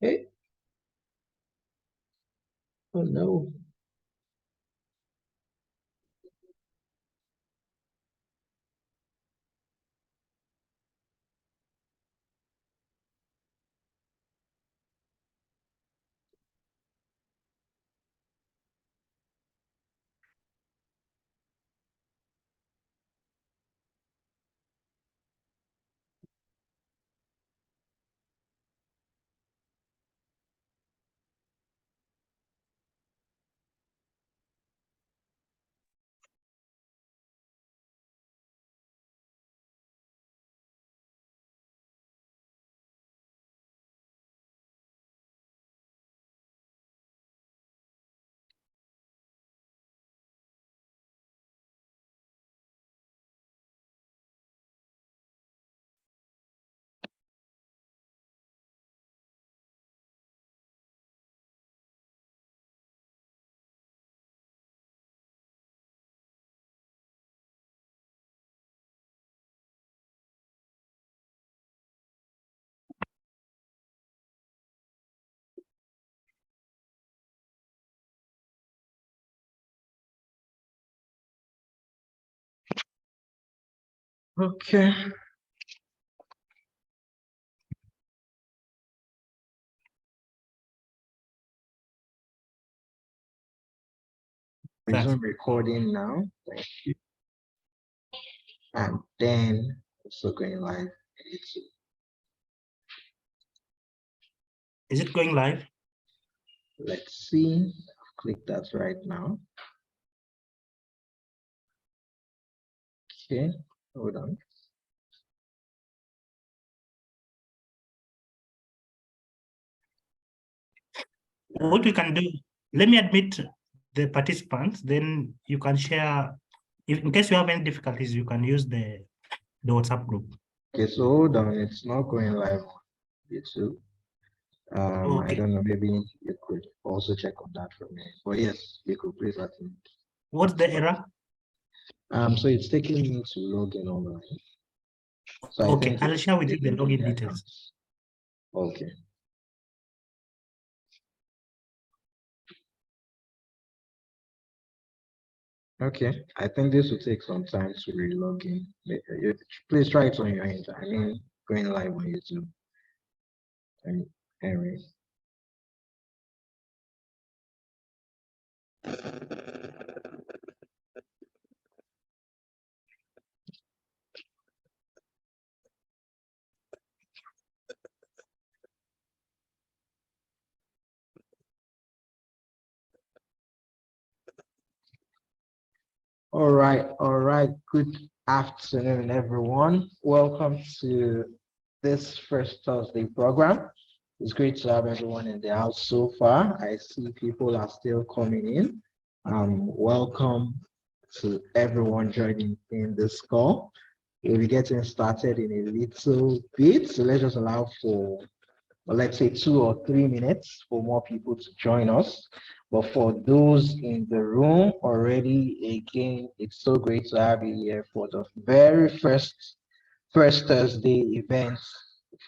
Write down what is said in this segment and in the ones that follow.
Hey. Oh no. Okay. Resume recording now. Thank you. And then also going live. Is it going live? Let's see. Click that right now. Okay, hold on. What we can do, let me admit the participants, then you can share. If, in case you have any difficulties, you can use the WhatsApp group. Okay, so hold on, it's not going live on YouTube. Okay. I don't know, maybe you could also check on that for me. But yes, you could please attend. What's the error? So it's taking me to log in online. So okay, I'll share with you the login details. Okay. Okay, I think this will take some time to re-log in. Please try it on your end. I mean, going live on YouTube. Anyway. All right. Good afternoon, everyone. Welcome to this first Thursday program. It's great to have everyone in the house so far. I see people are still coming in. Welcome to everyone joining in this call. We'll be getting started in a little bit, so let's just allow for, well, let's say 2 or 3 minutes for more people to join us. But for those in the room already, again, it's so great to have you here for the very first Thursday event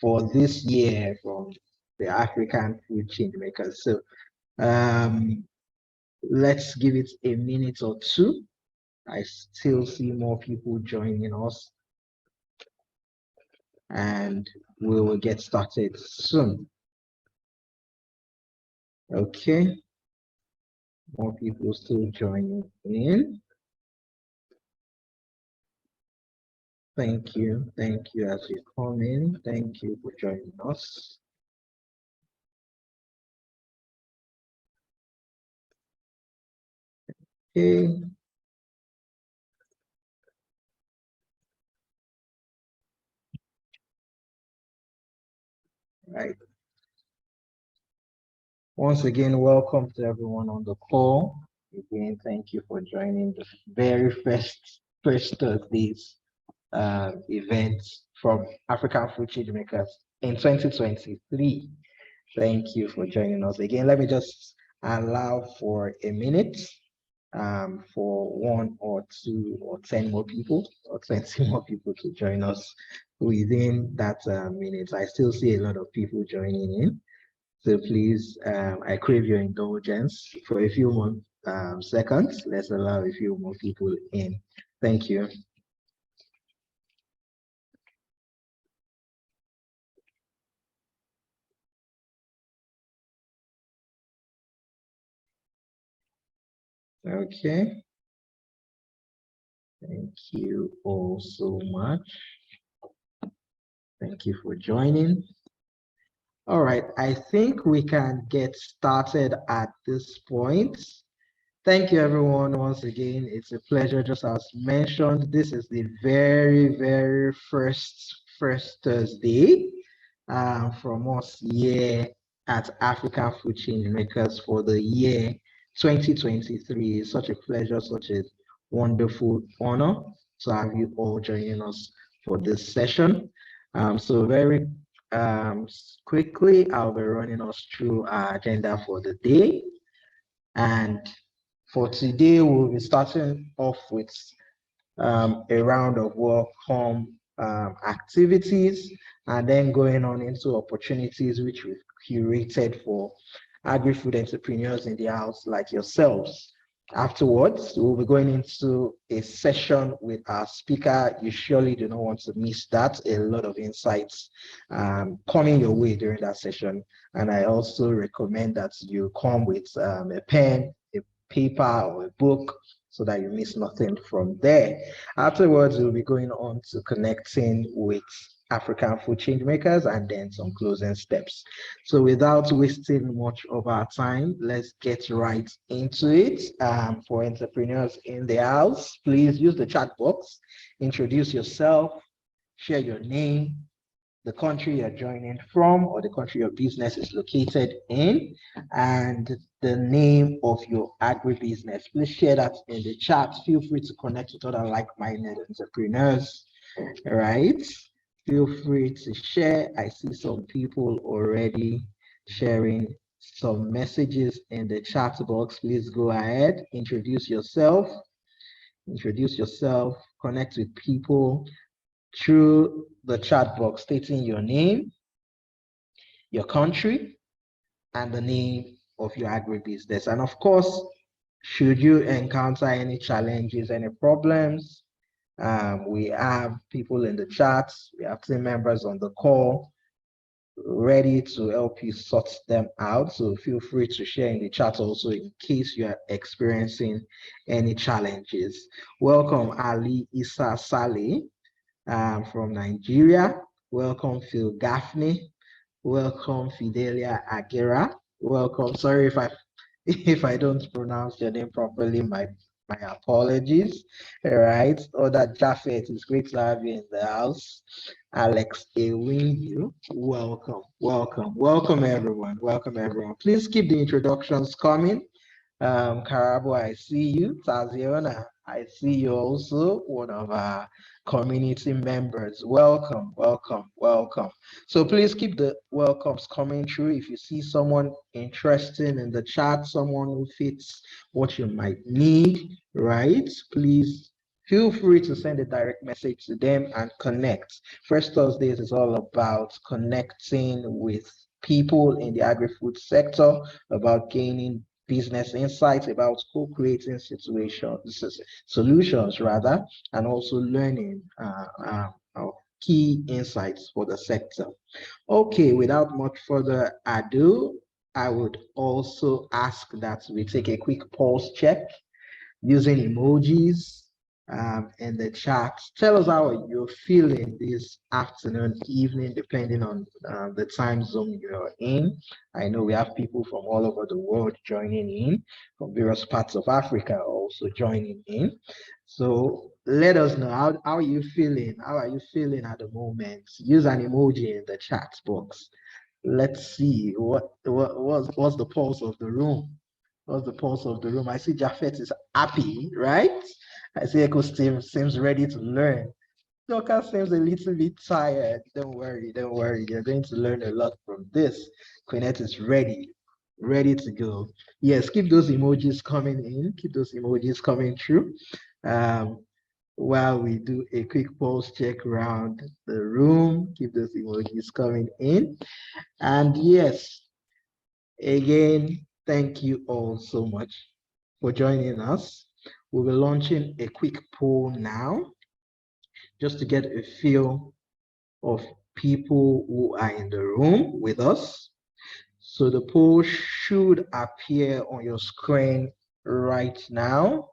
for this year from the African Food Changemakers. So let's give it a minute or two. I still see more people joining us, and we will get started soon. Okay. More people still joining in. Thank you as you come in. Thank you for joining us. Okay. Right. Once again, welcome to everyone on the call. Again, thank you for joining the very first Thursday's event from African Food Changemakers in 2023. Thank you for joining us again. Let me just allow for a minute for 1 or 2 or 10 more people or 20 more people to join us within that minute. I still see a lot of people joining in. So please, I crave your indulgence for a few more seconds. Let's allow a few more people in. Thank you. Okay. Thank you all so much. Thank you for joining. All right, I think we can get started at this point. Thank you, everyone, once again. It's a pleasure. Just as mentioned, this is the very first Thursday from us here at African Food Change Makers for the year 2023. It's such a pleasure, such a wonderful honor to have you all joining us for this session. So very quickly, I'll be running us through our agenda for the day. And for today, we'll be starting off with a round of welcome activities, and then going on into opportunities which we've curated for agri-food entrepreneurs in the house like yourselves. Afterwards, we'll be going into a session with our speaker. You surely do not want to miss that. A lot of insights coming your way during that session. And I also recommend that you come with a pen, a paper, or a book so that you miss nothing from there. Afterwards, we'll be going on to connecting with African Food Change Makers and then some closing steps. So without wasting much of our time, let's get right into it. For entrepreneurs in the house, please use the chat box, introduce yourself, share your name, the country you're joining from or the country your business is located in, and the name of your agribusiness. Please share that in the chat. Feel free to connect with other like-minded entrepreneurs, right? Feel free to share. I see some people already sharing some messages in the chat box. Please go ahead, introduce yourself, connect with people through the chat box, stating your name, your country, and the name of your agribusiness. And of course, should you encounter any challenges, any problems, we have people in the chat, we have team members on the call ready to help you sort them out. So feel free to share in the chat also in case you are experiencing any challenges. Welcome, Ali Issa Saleh from Nigeria. Welcome, Phil Gaffney. Welcome, Fidelia Aguera. Welcome. Sorry if I don't pronounce your name properly. My apologies. All right. Other Japheth, it's great to have you in the house. Alex Ewinyu, welcome everyone. Welcome everyone. Please keep the introductions coming. Karabo, I see you. Taziona, I see you also, one of our community members. Welcome. So please keep the welcomes coming through. If you see someone interesting in the chat, someone who fits what you might need, right? Please feel free to send a direct message to them and connect. First Thursdays is all about connecting with people in the agri-food sector, about gaining business insights, about co-creating solutions rather, and also learning key insights for the sector. Okay, without much further ado, I would also ask that we take a quick pulse check using emojis in the chat. Tell us how you're feeling this afternoon, evening, depending on the time zone you're in. I know we have people from all over the world joining in, from various parts of Africa also joining in. So let us know, how are you feeling? How are you feeling at the moment? Use an emoji in the chat box. Let's see what's the pulse of the room. What's the pulse of the room? I see Japhet is happy, right? I see Echo seems ready to learn. Doka seems a little bit tired. Don't worry. You're going to learn a lot from this. Quinette is ready to go. Yes, keep those emojis coming in. Keep those emojis coming through. while we do a quick pulse check around the room, keep those emojis coming in. And yes, again, thank you all so much for joining us. We'll be launching a quick poll now, just to get a feel of people who are in the room with us. So the poll should appear on your screen right now.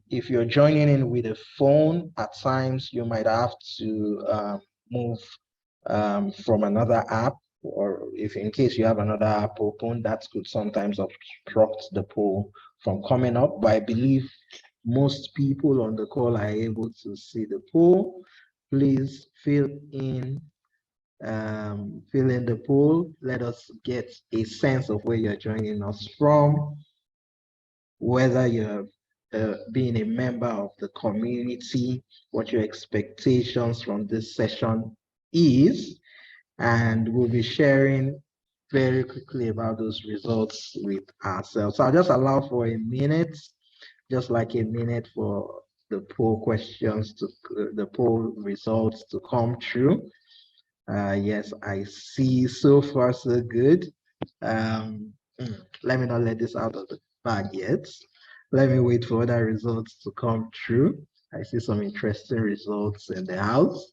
If you're joining in with a phone, at times you might have to move from another app, or if in case you have another app open, that could sometimes obstruct the poll from coming up. But I believe most people on the call are able to see the poll. Please fill in the poll. Let us get a sense of where you're joining us from, whether you're being a member of the community, what your expectations from this session is, and we'll be sharing very quickly about those results with ourselves. So I'll just allow for a minute, just like a minute for the poll questions to the poll results to come through. Yes, I see. So far so good. Let me not let this out of the bag yet. Let me wait for other results to come through. I see some interesting results in the house.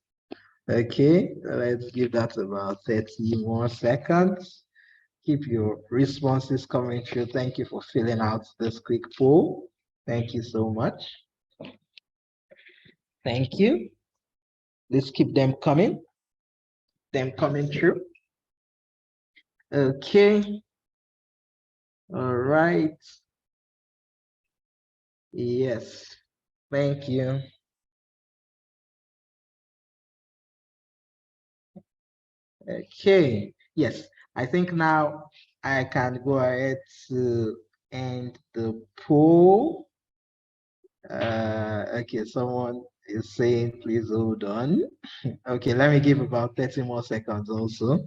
Okay, let's give that about 30 more seconds. Keep your responses coming through. Thank you for filling out this quick poll. Thank you so much. Thank you. Let's keep them coming through. Okay. All right. Yes. Thank you. Okay. Yes. I think now I can go ahead to end the poll. Okay, someone is saying, please hold on. Okay, let me give about 30 more seconds also.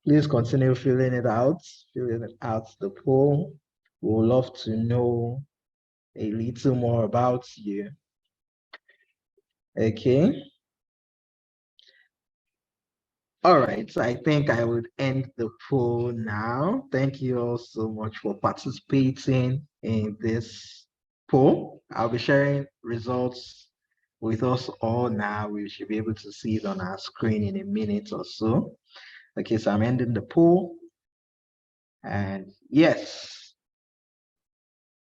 Please continue filling it out, the poll. We would love to know a little more about you. Okay. All right, so I think I would end the poll now. Thank you all so much for participating in this poll. I'll be sharing results with us all now. We should be able to see it on our screen in a minute or so. Okay, so I'm ending the poll. And yes.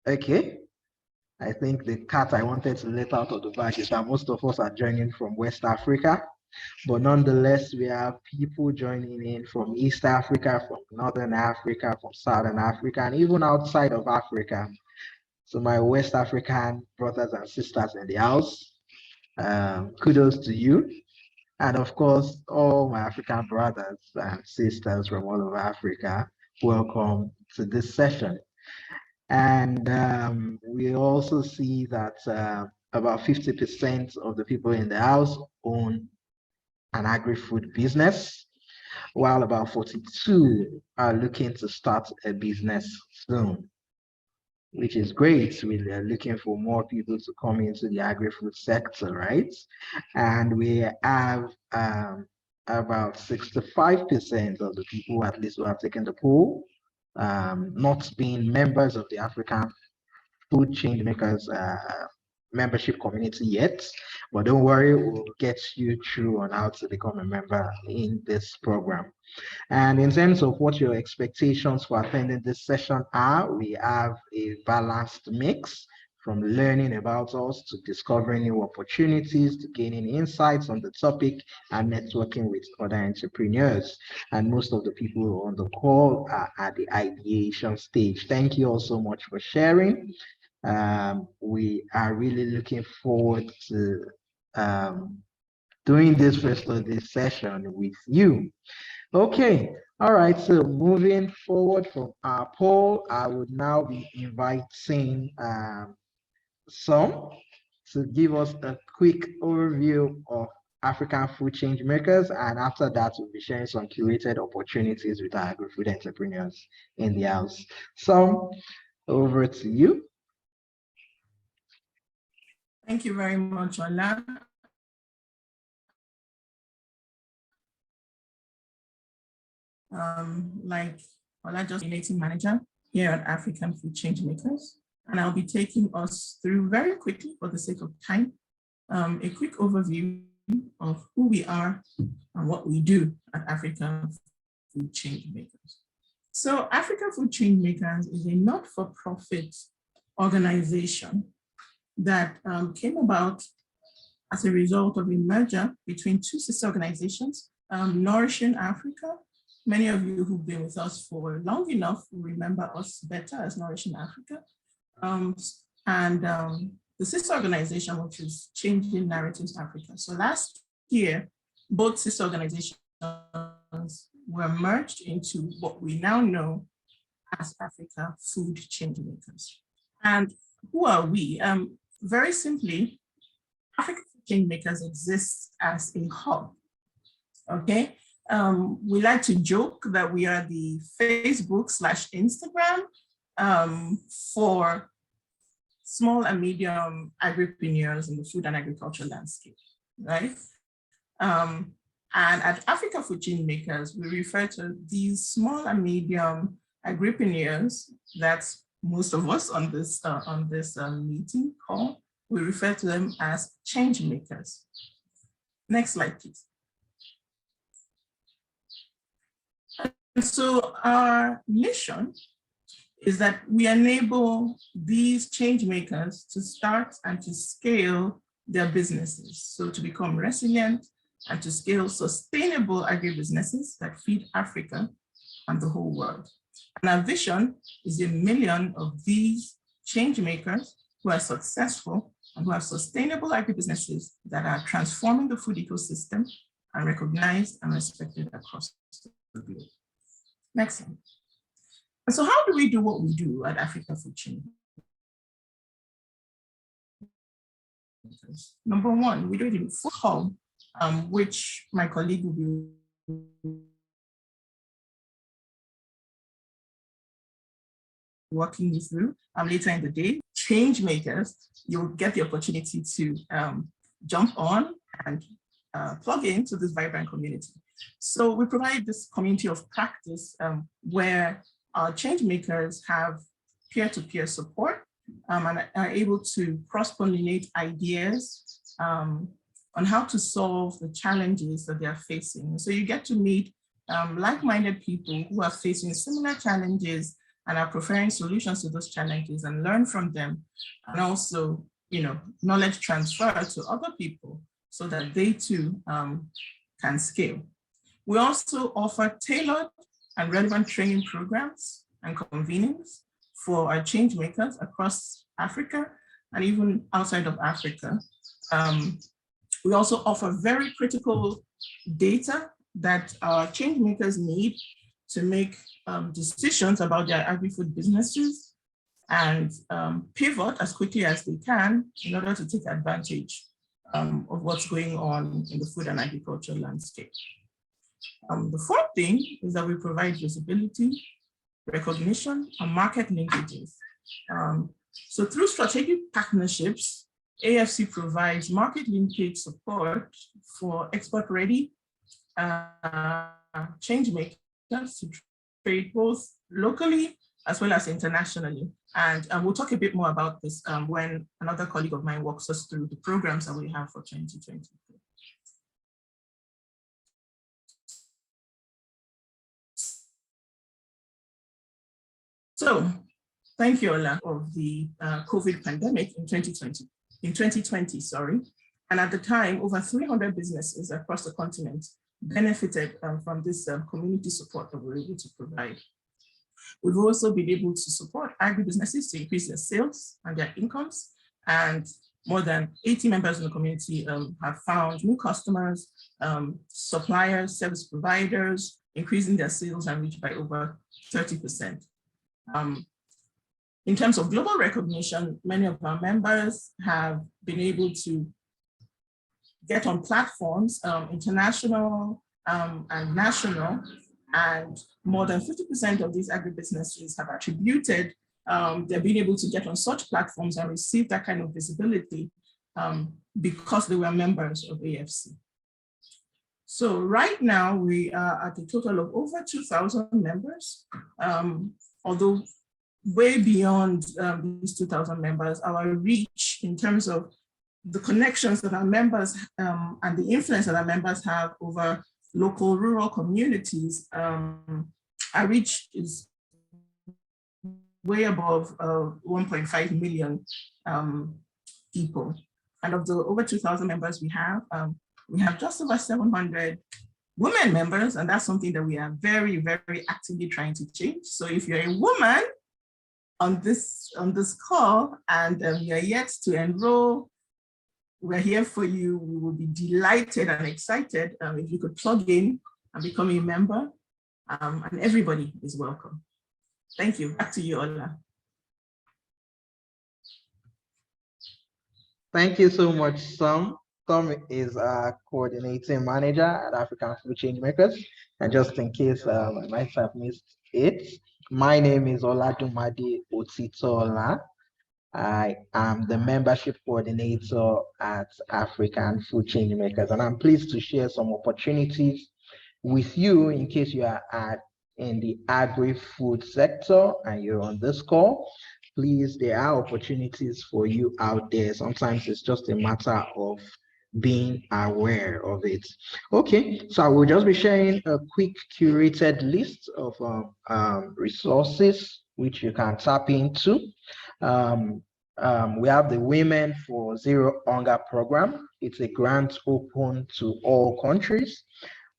Okay. I think the cat I wanted to let out of the bag is that most of us are joining from West Africa. But nonetheless, we have people joining in from East Africa, from Northern Africa, from Southern Africa, and even outside of Africa. So my West African brothers and sisters in the house, kudos to you. And of course, all my African brothers and sisters from all over Africa, welcome to this session. And we also see that about 50% of the people in the house own an agri-food business, while about 42 are looking to start a business soon, which is great. We are looking for more people to come into the agri-food sector, right? And we have about 65% of the people, at least, who have taken the poll, not being members of the African Food Change Makers membership community yet, but don't worry, we'll get you through on how to become a member in this program. And in terms of what your expectations for attending this session are, we have a balanced mix, from learning about us to discovering new opportunities to gaining insights on the topic and networking with other entrepreneurs. And most of the people on the call are at the ideation stage. Thank you all so much for sharing. We are really looking forward to doing this rest of this session with you. Okay, all right, so moving forward from our poll, I would now be inviting Som to give us a quick overview of African Food Change Makers, and after that, we'll be sharing some curated opportunities with our agri-food entrepreneurs in the house. Som, over to you. Thank you very much, Ola. Like Ola, just coordinating manager here at African Food Changemakers, and I'll be taking us through very quickly, for the sake of time, a quick overview of who we are and what we do at African Food Changemakers. So African Food Changemakers is a not-for-profit organization that came about as a result of a merger between two sister organizations, Nourishing Africa. Many of you who've been with us for long enough will remember us better as Nourishing Africa. The sister organization, which is Changing Narratives Africa. So last year, both sister organizations were merged into what we now know as Africa Food Changemakers. And who are we? Very simply, Africa Food Changemakers exists as a hub, okay? We like to joke that we are the Facebook/Instagram for small and medium agripreneurs in the food and agriculture landscape, right? And at Africa Food Changemakers, we refer to these small and medium agripreneurs, that's most of us on this meeting call, we refer to them as change makers. Next slide, please. And so our mission is that we enable these change makers to start and to scale their businesses. So to become resilient and to scale sustainable agribusinesses that feed Africa and the whole world. And our vision is 1 million of these change makers who are successful and who have sustainable agribusinesses that are transforming the food ecosystem and recognized and respected across the globe. Next slide. And so how do we do what we do at Africa Food Changemakers? Number one, we do it in full hub, which my colleague will be walking you through later in the day. Change makers, you'll get the opportunity to jump on and plug into this vibrant community. So we provide this community of practice where our change makers have peer-to-peer support and are able to cross-pollinate ideas on how to solve the challenges that they are facing. So you get to meet like-minded people who are facing similar challenges and are preferring solutions to those challenges and learn from them, and also, knowledge transfer to other people so that they too can scale. We also offer tailored and relevant training programs and convenings for our change makers across Africa and even outside of Africa. We also offer very critical data that our change makers need to make decisions about their agri-food businesses and pivot as quickly as they can in order to take advantage of what's going on in the food and agriculture landscape. The fourth thing is that we provide visibility, recognition, and market linkages. So through strategic partnerships, AFC provides market linkage support for export-ready change makers to trade both locally as well as internationally. And we'll talk a bit more about this when another colleague of mine walks us through the programs that we have for 2023. So, thank you, Ola, of the COVID pandemic in 2020, sorry. And at the time, over 300 businesses across the continent benefited from this community support that we were able to provide. We've also been able to support agribusinesses to increase their sales and their incomes, and more than 80 members in the community have found new customers, suppliers, service providers, increasing their sales and reach by over 30%. In terms of global recognition, many of our members have been able to get on platforms, international and national, and more than 50% of these agribusinesses have attributed they're being able to get on such platforms and receive that kind of visibility because they were members of AFC. So right now we are at a total of over 2,000 members, although way beyond these 2,000 members, our reach in terms of the connections that our members and the influence that our members have over local rural communities, our reach is way above 1.5 million people. And of the over 2,000 members we have just over 700 women members, and that's something that we are very, very actively trying to change. So if you're a woman on this call and you're yet to enroll, we're here for you. We will be delighted and excited if you could plug in and become a member, and everybody is welcome. Thank you. Back to you, Ola. Thank you so much, Sam. Tom is our coordinating manager at African Food Changemakers. And just in case I might have missed it, my name is Oladumade Otitola. I am the membership coordinator at African Food Changemakers, and I'm pleased to share some opportunities with you in case you are in the agri-food sector and you're on this call. Please, there are opportunities for you out there. Sometimes it's just a matter of being aware of it. Okay, so I will just be sharing a quick curated list of resources which you can tap into. We have the Women for Zero Hunger program. It's a grant open to all countries,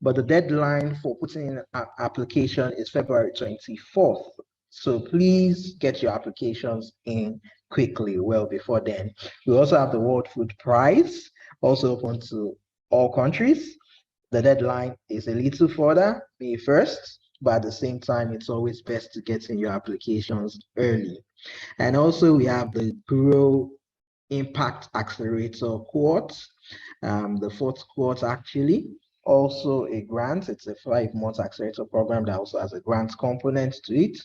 but the deadline for putting in an application is February 24th. So please get your applications in quickly, well before then. We also have the World Food Prize, also open to all countries. The deadline is a little further, May 1st, but at the same time, it's always best to get in your applications early. And also we have the Grow Impact Accelerator cohort, the fourth cohort actually, also a grant. It's a 5-month accelerator program that also has a grant component to it.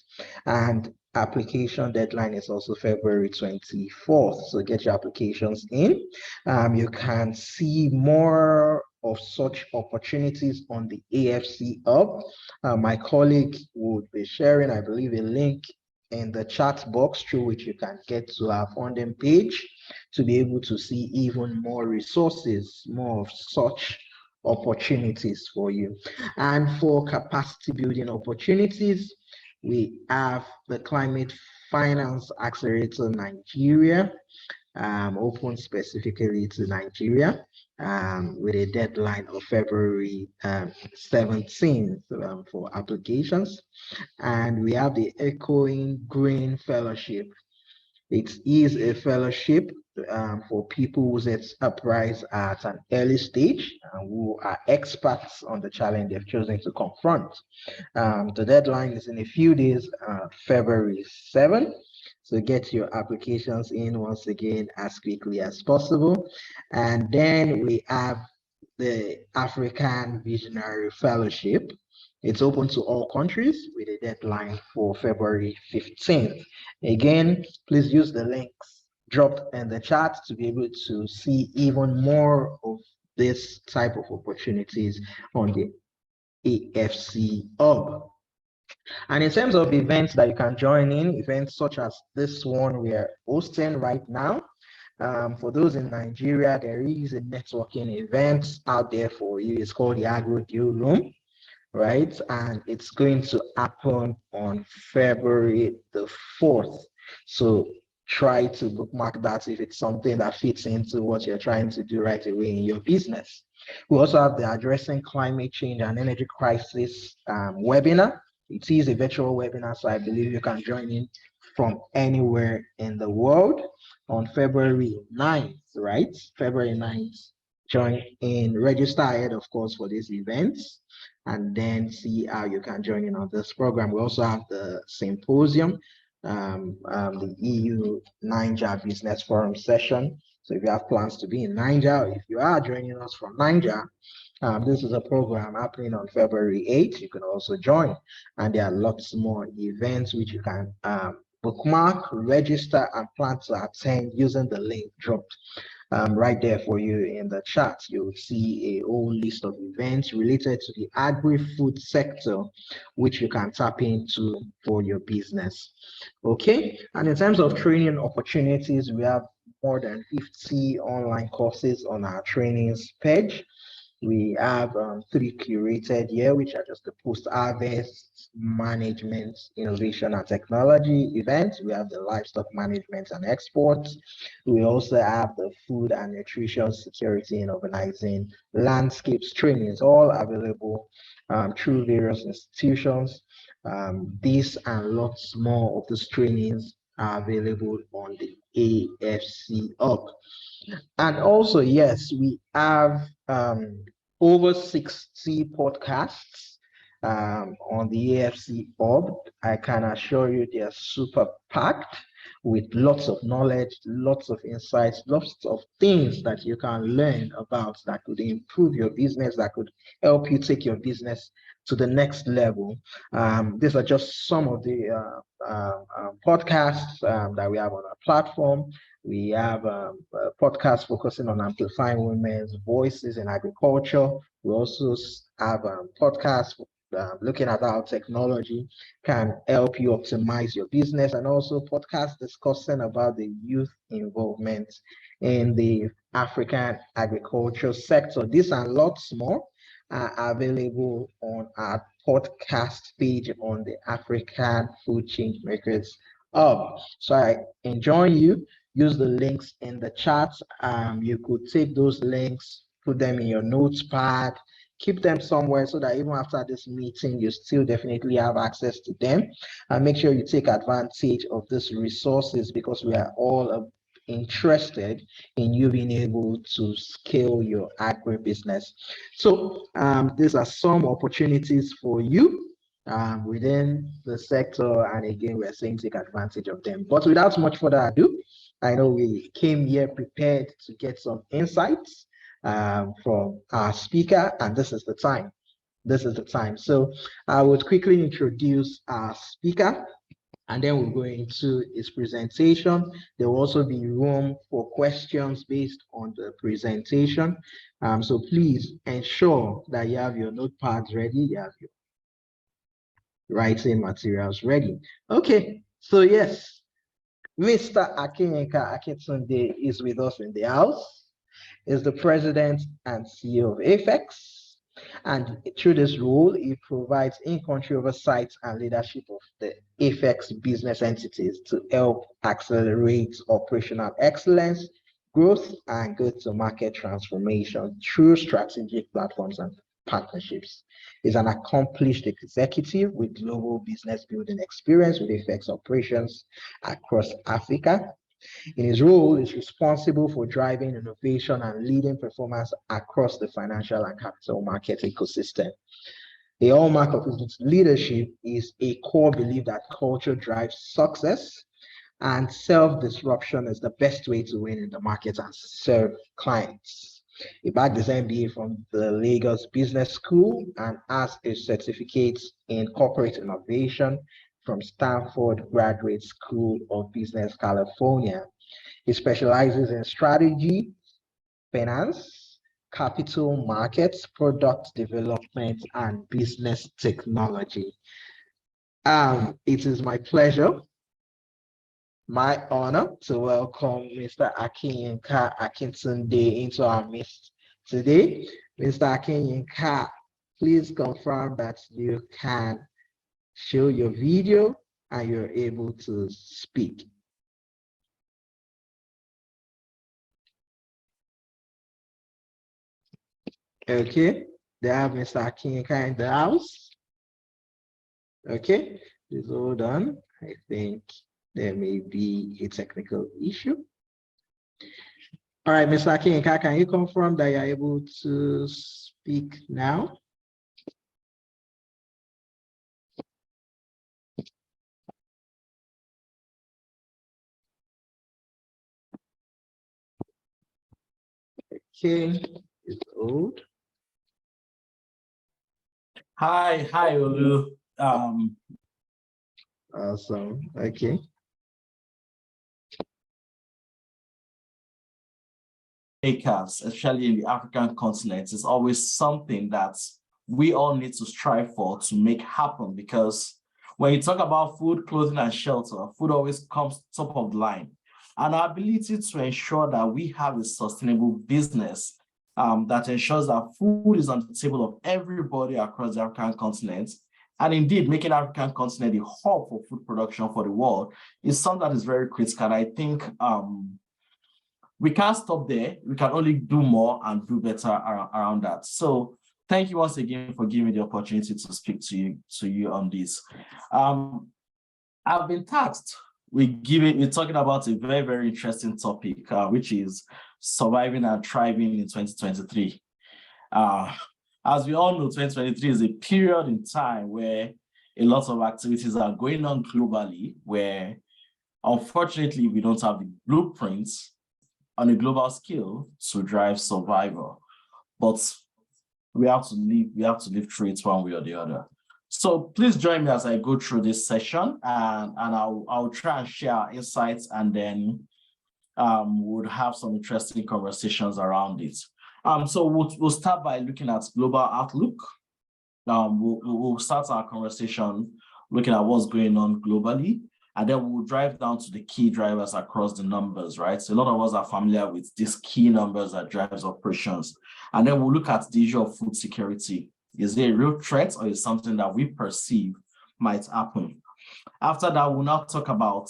And application deadline is also February 24th. So get your applications in. You can see more of such opportunities on the AFC Hub. My colleague would be sharing, I believe, a link in the chat box through which you can get to our funding page to be able to see even more resources, more of such opportunities for you. And for capacity building opportunities, we have the Climate Finance Accelerator Nigeria, open specifically to Nigeria, with a deadline of February 17th for applications. And we have the Echoing Green Fellowship. It is a fellowship for people whose enterprise at an early stage and who are experts on the challenge they've chosen to confront. The deadline is in a few days, February 7th. So get your applications in once again as quickly as possible. And then we have the African Visionary Fellowship. It's open to all countries with a deadline for February 15th. Again, please use the links dropped in the chat to be able to see even more of this type of opportunities on the AFC Hub. And in terms of events that you can join in, events such as this one we are hosting right now. For those in Nigeria, there is a networking event out there for you. It's called the Agro Deal Room, right? And it's going to happen on February the 4th. So try to bookmark that if it's something that fits into what you're trying to do right away in your business. We also have the Addressing Climate Change and Energy Crisis webinar. It is a virtual webinar, so I believe you can join in from anywhere in the world on February 9th, right? February 9th, join in, register ahead, of course, for these events, and then see how you can join in on this program. We also have the symposium, the EU Niger Business Forum session. So if you have plans to be in Niger, if you are joining us from Niger, this is a program happening on February 8th. You can also join, and there are lots more events which you can bookmark, register, and plan to attend using the link dropped right there for you in the chat. You'll see a whole list of events related to the agri-food sector, which you can tap into for your business. Okay, and in terms of training opportunities, we have more than 50 online courses on our trainings page. We have 3 curated here, which are just the post-harvest management, innovation and technology events. We have the livestock management and exports. We also have the food and nutrition security and organizing landscapes trainings, all available through various institutions. These and lots more of these trainings are available on the AFC Hub. And also, yes, we have over 60 podcasts on the AFC Hub. I can assure you they are super packed with lots of knowledge, lots of insights, lots of things that you can learn about that could improve your business, that could help you take your business to the next level. These are just some of the podcasts that we have on our platform. We have a podcast focusing on amplifying women's voices in agriculture. We also have podcasts looking at how technology can help you optimize your business, and also podcasts discussing about the youth involvement in the African agriculture sector. These and lots more are available on our podcast page on the African Food Changemakers Hub. So I enjoin you, use the links in the chat. You could take those links, put them in your notepad, keep them somewhere so that even after this meeting, you still definitely have access to them. And make sure you take advantage of these resources, because we are all interested in you being able to scale your agribusiness. So these are some opportunities for you within the sector. And again, we're saying take advantage of them. But without much further ado, I know we came here prepared to get some insights from our speaker, and this is the time. This is the time. So I would quickly introduce our speaker, and then we'll go into his presentation. There will also be room for questions based on the presentation. So please ensure that you have your notepads ready, you have your writing materials ready. Okay, so yes, Mr. Akinyenka Akintunde is with us in the house. Is the president and CEO of Apex, and through this role, he provides in-country oversight and leadership of the Apex business entities to help accelerate operational excellence, growth, and go-to-market transformation through strategic platforms and partnerships. He's an accomplished executive with global business building experience with Apex operations across Africa. In his role, he's responsible for driving innovation and leading performance across the financial and capital market ecosystem. The hallmark of his leadership is a core belief that culture drives success, and self-disruption is the best way to win in the market and serve clients. He bagged his MBA from the Lagos Business School and has a certificate in corporate innovation from Stanford Graduate School of Business, California. He specializes in strategy, finance, capital markets, product development, and business technology. It is my pleasure, my honor, to welcome Mr. Akinyenka Akintunde into our midst today. Mr. Akinyenka, please confirm that you can show your video and you're able to speak. Okay, they have Mr. Akinyenka in the house. Okay, please hold on. I think there may be a technical issue. All right, Mr. Akinyenka, can you confirm that you're able to speak now? Okay, it's old. Hi, Olu. Awesome. Okay. makers, especially in the African continent, is always something that we all need to strive for to make happen, because when you talk about food, clothing, and shelter, food always comes top of the line. And our ability to ensure that we have a sustainable business that ensures that food is on the table of everybody across the African continent, and indeed making African continent the hub for food production for the world, is something that is very critical. And I think we can't stop there. We can only do more and do better around that. So thank you once again for giving me the opportunity to speak to you on this. I've been tasked we're talking about a very, very interesting topic, which is surviving and thriving in 2023. As we all know, 2023 is a period in time where a lot of activities are going on globally, where unfortunately we don't have the blueprints on a global scale to drive survival. But we have to live through it one way or the other. So please join me as I go through this session, and I'll try and share insights, and then we'll have some interesting conversations around it. So we'll start by looking at global outlook. We'll start our conversation looking at what's going on globally, and then we'll drive down to the key drivers across the numbers, right? So a lot of us are familiar with these key numbers that drives operations. And then we'll look at the issue of food security. Is it a real threat, or is it something that we perceive might happen? After that, we'll now talk about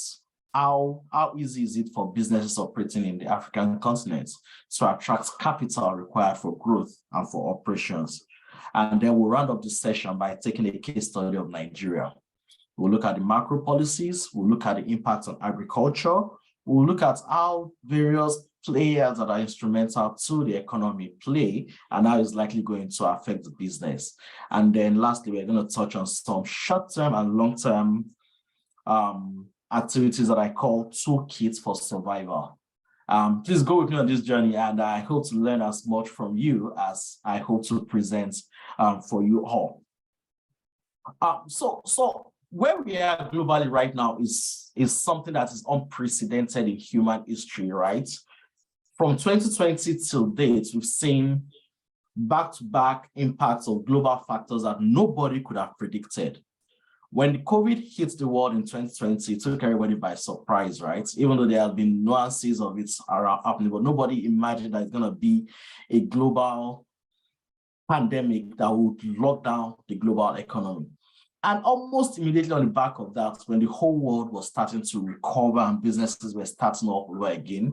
how easy is it for businesses operating in the African continent to attract capital required for growth and for operations. And then we'll round up the session by taking a case study of Nigeria. We'll look at the macro policies, we'll look at the impact on agriculture, we'll look at how various players that are instrumental to the economy play and how it's likely going to affect the business. And then lastly, we're going to touch on some short-term and long-term activities that I call toolkits for survival. Please go with me on this journey, and I hope to learn as much from you as I hope to present for you all. So where we are globally right now is something that is unprecedented in human history, right? From 2020 till date, we've seen back-to-back impacts of global factors that nobody could have predicted. When the COVID hit the world in 2020, it took everybody by surprise, right? Even though there have been nuances of it happening, but nobody imagined that it's going to be a global pandemic that would lock down the global economy. And almost immediately on the back of that, when the whole world was starting to recover and businesses were starting up over again,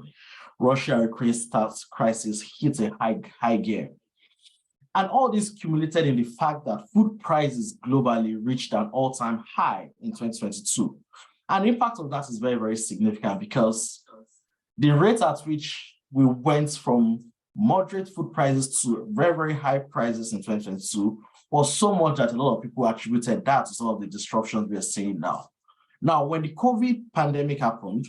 Russia-Ukraine crisis hit a high gear. And all this accumulated in the fact that food prices globally reached an all-time high in 2022. And the impact of that is very, very significant, because the rate at which we went from moderate food prices to very, very high prices in 2022 was so much that a lot of people attributed that to some of the disruptions we are seeing now. Now, when the COVID pandemic happened,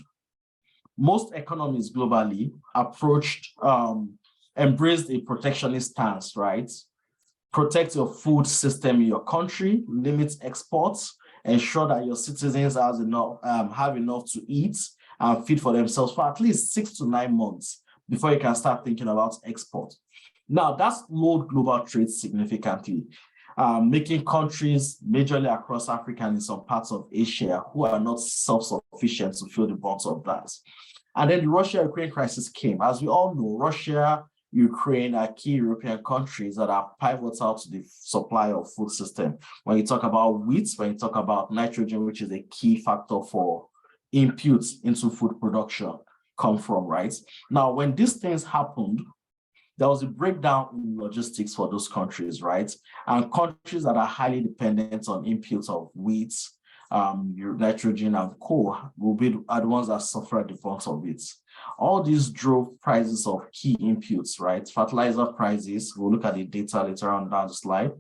most economies globally embraced a protectionist stance, right? Protect your food system in your country, limit exports, ensure that your citizens have enough to eat and feed for themselves for at least 6 to 9 months before you can start thinking about export. Now, that's slowed global trade significantly, making countries majorly across Africa and in some parts of Asia who are not self-sufficient to feel the brunt of that. And then the Russia-Ukraine crisis came. As we all know, Russia, Ukraine are key European countries that are pivotal to the supply of food system. When you talk about wheat, when you talk about nitrogen, which is a key factor for inputs into food production, come from, right? Now, when these things happened, there was a breakdown in logistics for those countries, right? And countries that are highly dependent on inputs of wheat, nitrogen, and coal are the ones that suffered the brunt of it. All these drove prices of key inputs, right? Fertilizer prices, we'll look at the data later on down the slide.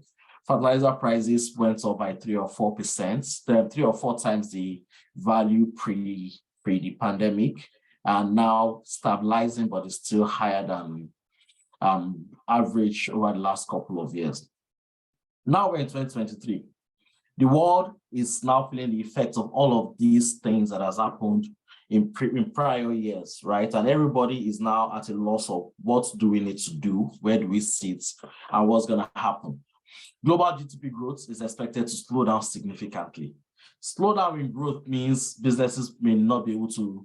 Fertilizer prices went up by 3 or 4%, then 3 or 4 times the value pre the pandemic, and now stabilizing, but it's still higher than average over the last couple of years. Now we're in 2023. The world is now feeling the effects of all of these things that has happened in prior years, right? And everybody is now at a loss of what do we need to do, where do we sit, and what's going to happen. Global GDP growth is expected to slow down significantly. Slowdown in growth means businesses may not be able to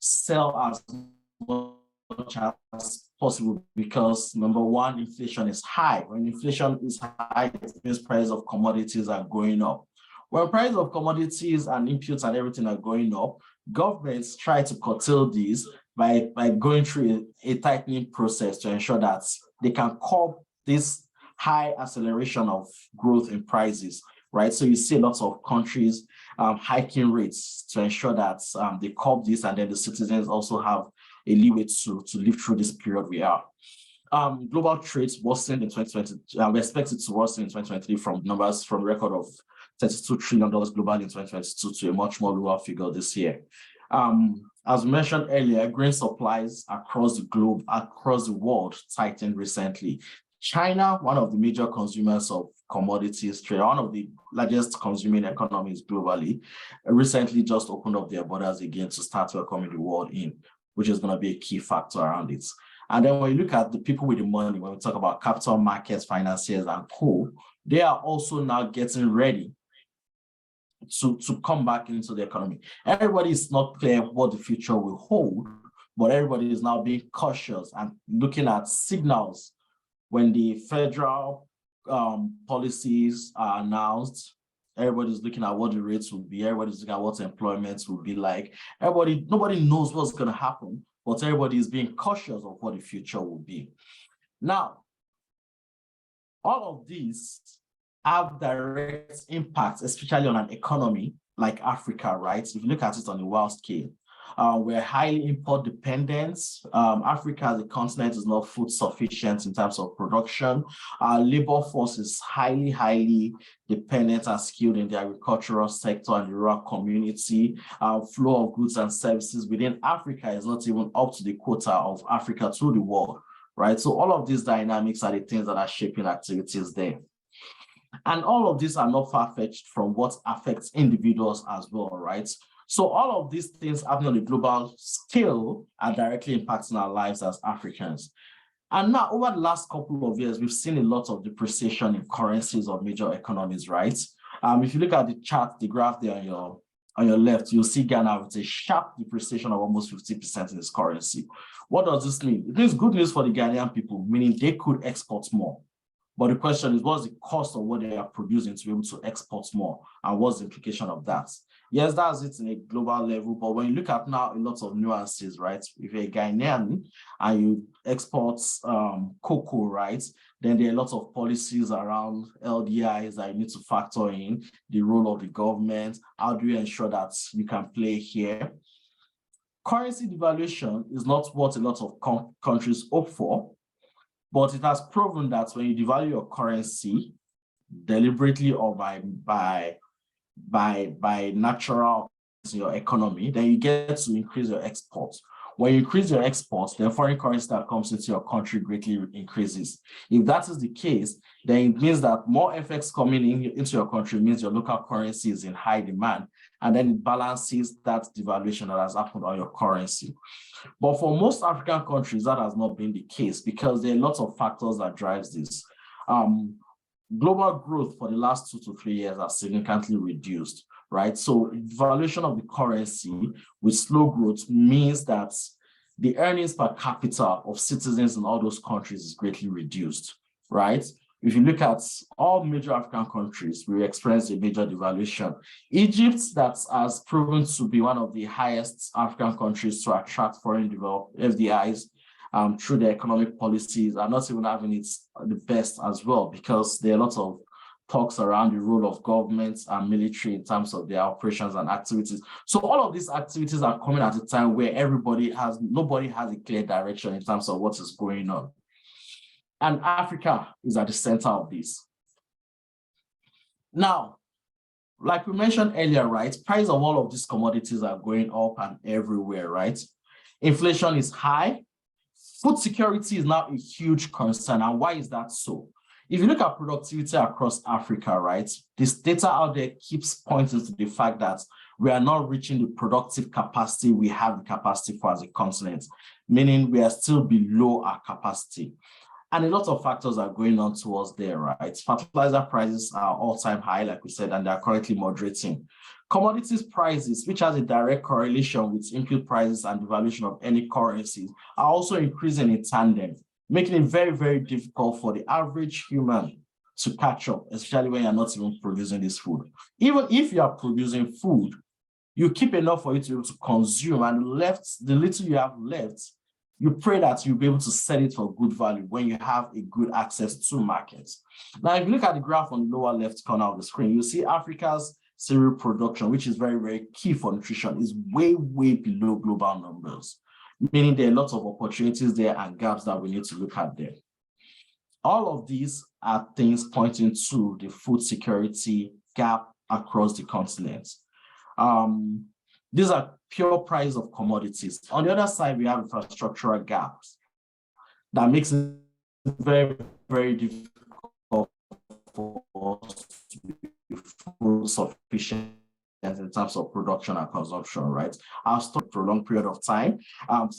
sell as much as possible because, number one, inflation is high. When inflation is high, it means prices of commodities are going up. When prices of commodities and inputs and everything are going up, governments try to curtail these by going through a tightening process to ensure that they can curb this high acceleration of growth in prices, right? So you see lots of countries hiking rates to ensure that they curb this, and then the citizens also have a leeway to live through this period we are. Global trade worsened in 2020. We expect it to worsen in 2023 from numbers from record of $32 trillion globally in 2022 to a much more lower figure this year. As we mentioned earlier, grain supplies across the globe, across the world, tightened recently. China, one of the major consumers of commodities trade, one of the largest consuming economies globally, recently just opened up their borders again to start welcoming the world in, which is going to be a key factor around it. And then when you look at the people with the money, when we talk about capital markets, financiers, and co, they are also now getting ready to come back into the economy. Everybody is not clear what the future will hold, but everybody is now being cautious and looking at signals when the federal policies are announced. Everybody's looking at what the rates will be. Everybody's looking at what employment will be like. Nobody knows what's going to happen, but everybody is being cautious of what the future will be. Now, all of these have direct impacts, especially on an economy like Africa, right? If you look at it on a world scale, we're highly import dependent. Africa as a continent is not food sufficient in terms of production. Our labor force is highly dependent and skilled in the agricultural sector and the rural community. Our flow of goods and services within Africa is not even up to the quota of Africa to the world, right? So all of these dynamics are the things that are shaping activities there. And all of these are not far-fetched from what affects individuals as well, right? So all of these things happening on a global scale are directly impacting our lives as Africans. And now, over the last couple of years, we've seen a lot of depreciation in currencies of major economies, right? If you look at the chart, the graph there on your left, you'll see Ghana with a sharp depreciation of almost 50% in its currency. What does this mean? It means good news for the Ghanaian people, meaning they could export more. But the question is, what's the cost of what they are producing to be able to export more? And what's the implication of that? Yes, that's it in a global level. But when you look at now a lot of nuances, right? If you're a Ghanaian and you export cocoa, right? Then there are lots of policies around LDIs that you need to factor in, the role of the government. How do you ensure that you can play here? Currency devaluation is not what a lot of countries hope for. But it has proven that when you devalue your currency deliberately or by natural in your economy, then you get to increase your exports. When you increase your exports, then foreign currency that comes into your country greatly increases. If that is the case, then it means that more FX coming into your country means your local currency is in high demand, and then it balances that devaluation that has happened on your currency. But for most African countries, that has not been the case because there are lots of factors that drives this. Global growth for the last 2 to 3 years has significantly reduced, right? So devaluation of the currency with slow growth means that the earnings per capita of citizens in all those countries is greatly reduced, right? If you look at all major African countries, we experienced a major devaluation. Egypt, that has proven to be one of the highest African countries to attract foreign FDIs through their economic policies, are not even having it the best as well, because there are lots of talks around the role of governments and military in terms of their operations and activities. So all of these activities are coming at a time where nobody has a clear direction in terms of what is going on. And Africa is at the center of this. Now, like we mentioned earlier, right, price of all of these commodities are going up and everywhere, right? Inflation is high. Food security is now a huge concern. And why is that so? If you look at productivity across Africa, right, this data out there keeps pointing to the fact that we are not reaching the productive capacity we have the capacity for as a continent, meaning we are still below our capacity. And a lot of factors are going on towards there, right? Fertilizer prices are all-time high, like we said, and they're currently moderating. Commodities prices, which has a direct correlation with input prices and the valuation of any currencies, are also increasing in tandem, making it very, very difficult for the average human to catch up, especially when you're not even producing this food. Even if you are producing food, you keep enough for you to be able to consume, and the little you have left, you pray that you'll be able to sell it for good value when you have a good access to markets. Now, if you look at the graph on the lower left corner of the screen, you see Africa's cereal production, which is very, very key for nutrition, is way, way below global numbers, meaning there are lots of opportunities there and gaps that we need to look at there. All of these are things pointing to the food security gap across the continent. These are pure price of commodities. On the other side, we have infrastructural gaps that makes it very, very difficult for us to be food sufficient in terms of production and consumption, right? Our stock for a long period of time.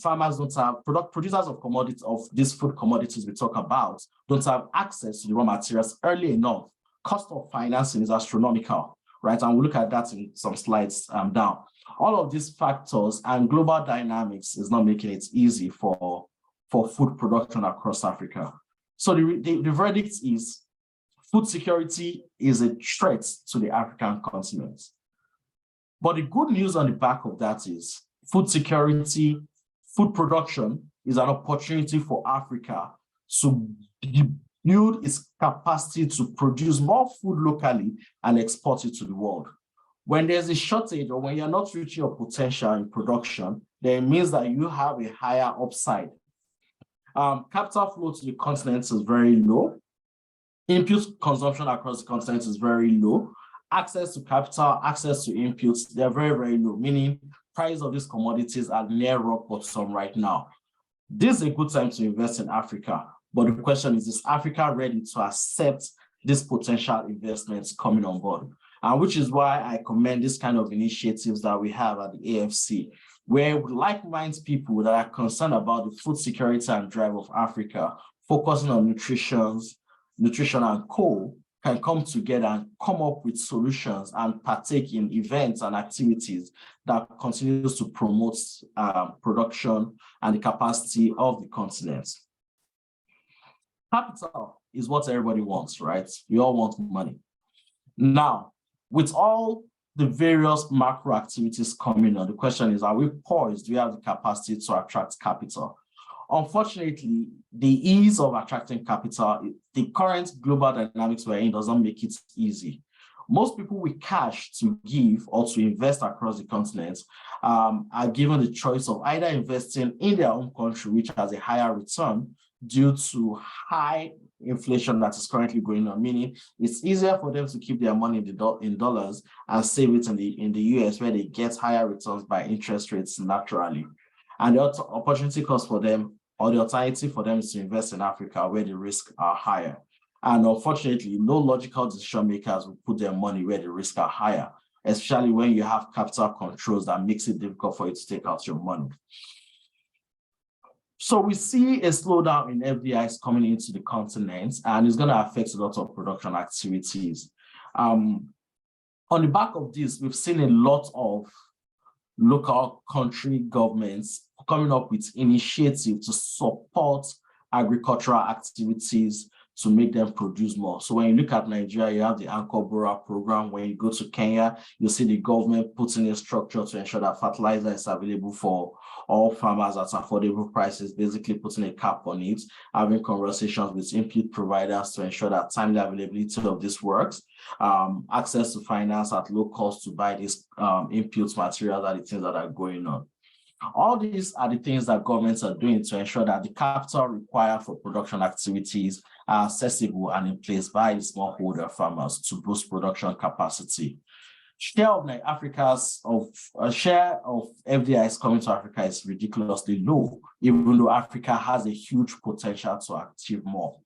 Farmers don't have, producers of commodities, of these food commodities we talk about, don't have access to the raw materials early enough. Cost of financing is astronomical, right? And we'll look at that in some slides down. All of these factors and global dynamics is not making it easy for food production across Africa. So the verdict is food security is a threat to the African continent. But the good news on the back of that is food security, food production is an opportunity for Africa to build its capacity to produce more food locally and export it to the world. When there's a shortage or when you're not reaching your potential in production, then it means that you have a higher upside. Capital flow to the continent is very low. Input consumption across the continent is very low. Access to capital, access to inputs, they're very, very low, meaning price of these commodities are near rock bottom right now. This is a good time to invest in Africa, but the question is Africa ready to accept these potential investments coming on board? And which is why I commend this kind of initiatives that we have at the AFC, where like-minded people that are concerned about the food security and drive of Africa, focusing on nutrition and co, can come together and come up with solutions and partake in events and activities that continues to promote production and the capacity of the continent. Capital is what everybody wants, right? We all want money. Now, with all the various macro activities coming on, the question is, are we poised? Do we have the capacity to attract capital? Unfortunately, the ease of attracting capital, the current global dynamics we're in doesn't make it easy. Most people with cash to give or to invest across the continent are given the choice of either investing in their own country, which has a higher return due to high inflation that is currently going on, meaning it's easier for them to keep their money in dollars and save it in the US, where they get higher returns by interest rates naturally. And the opportunity cost for them, or the alternative for them, is to invest in Africa, where the risks are higher. And unfortunately, no logical decision makers will put their money where the risks are higher, especially when you have capital controls that makes it difficult for you to take out your money. So we see a slowdown in FDIs coming into the continent, and it's going to affect a lot of production activities. On the back of this, we've seen a lot of local country governments coming up with initiatives to support agricultural activities to make them produce more. So when you look at Nigeria, you have the Anchor Bora program. When you go to Kenya, you see the government putting a structure to ensure that fertilizer is available for all farmers at affordable prices, basically putting a cap on it, having conversations with input providers to ensure that timely availability of this works, access to finance at low cost to buy these input materials are the things that are going on. All these are the things that governments are doing to ensure that the capital required for production activities are accessible and in place by the smallholder farmers to boost production capacity. Share of FDIs coming to Africa is ridiculously low, even though Africa has a huge potential to achieve more.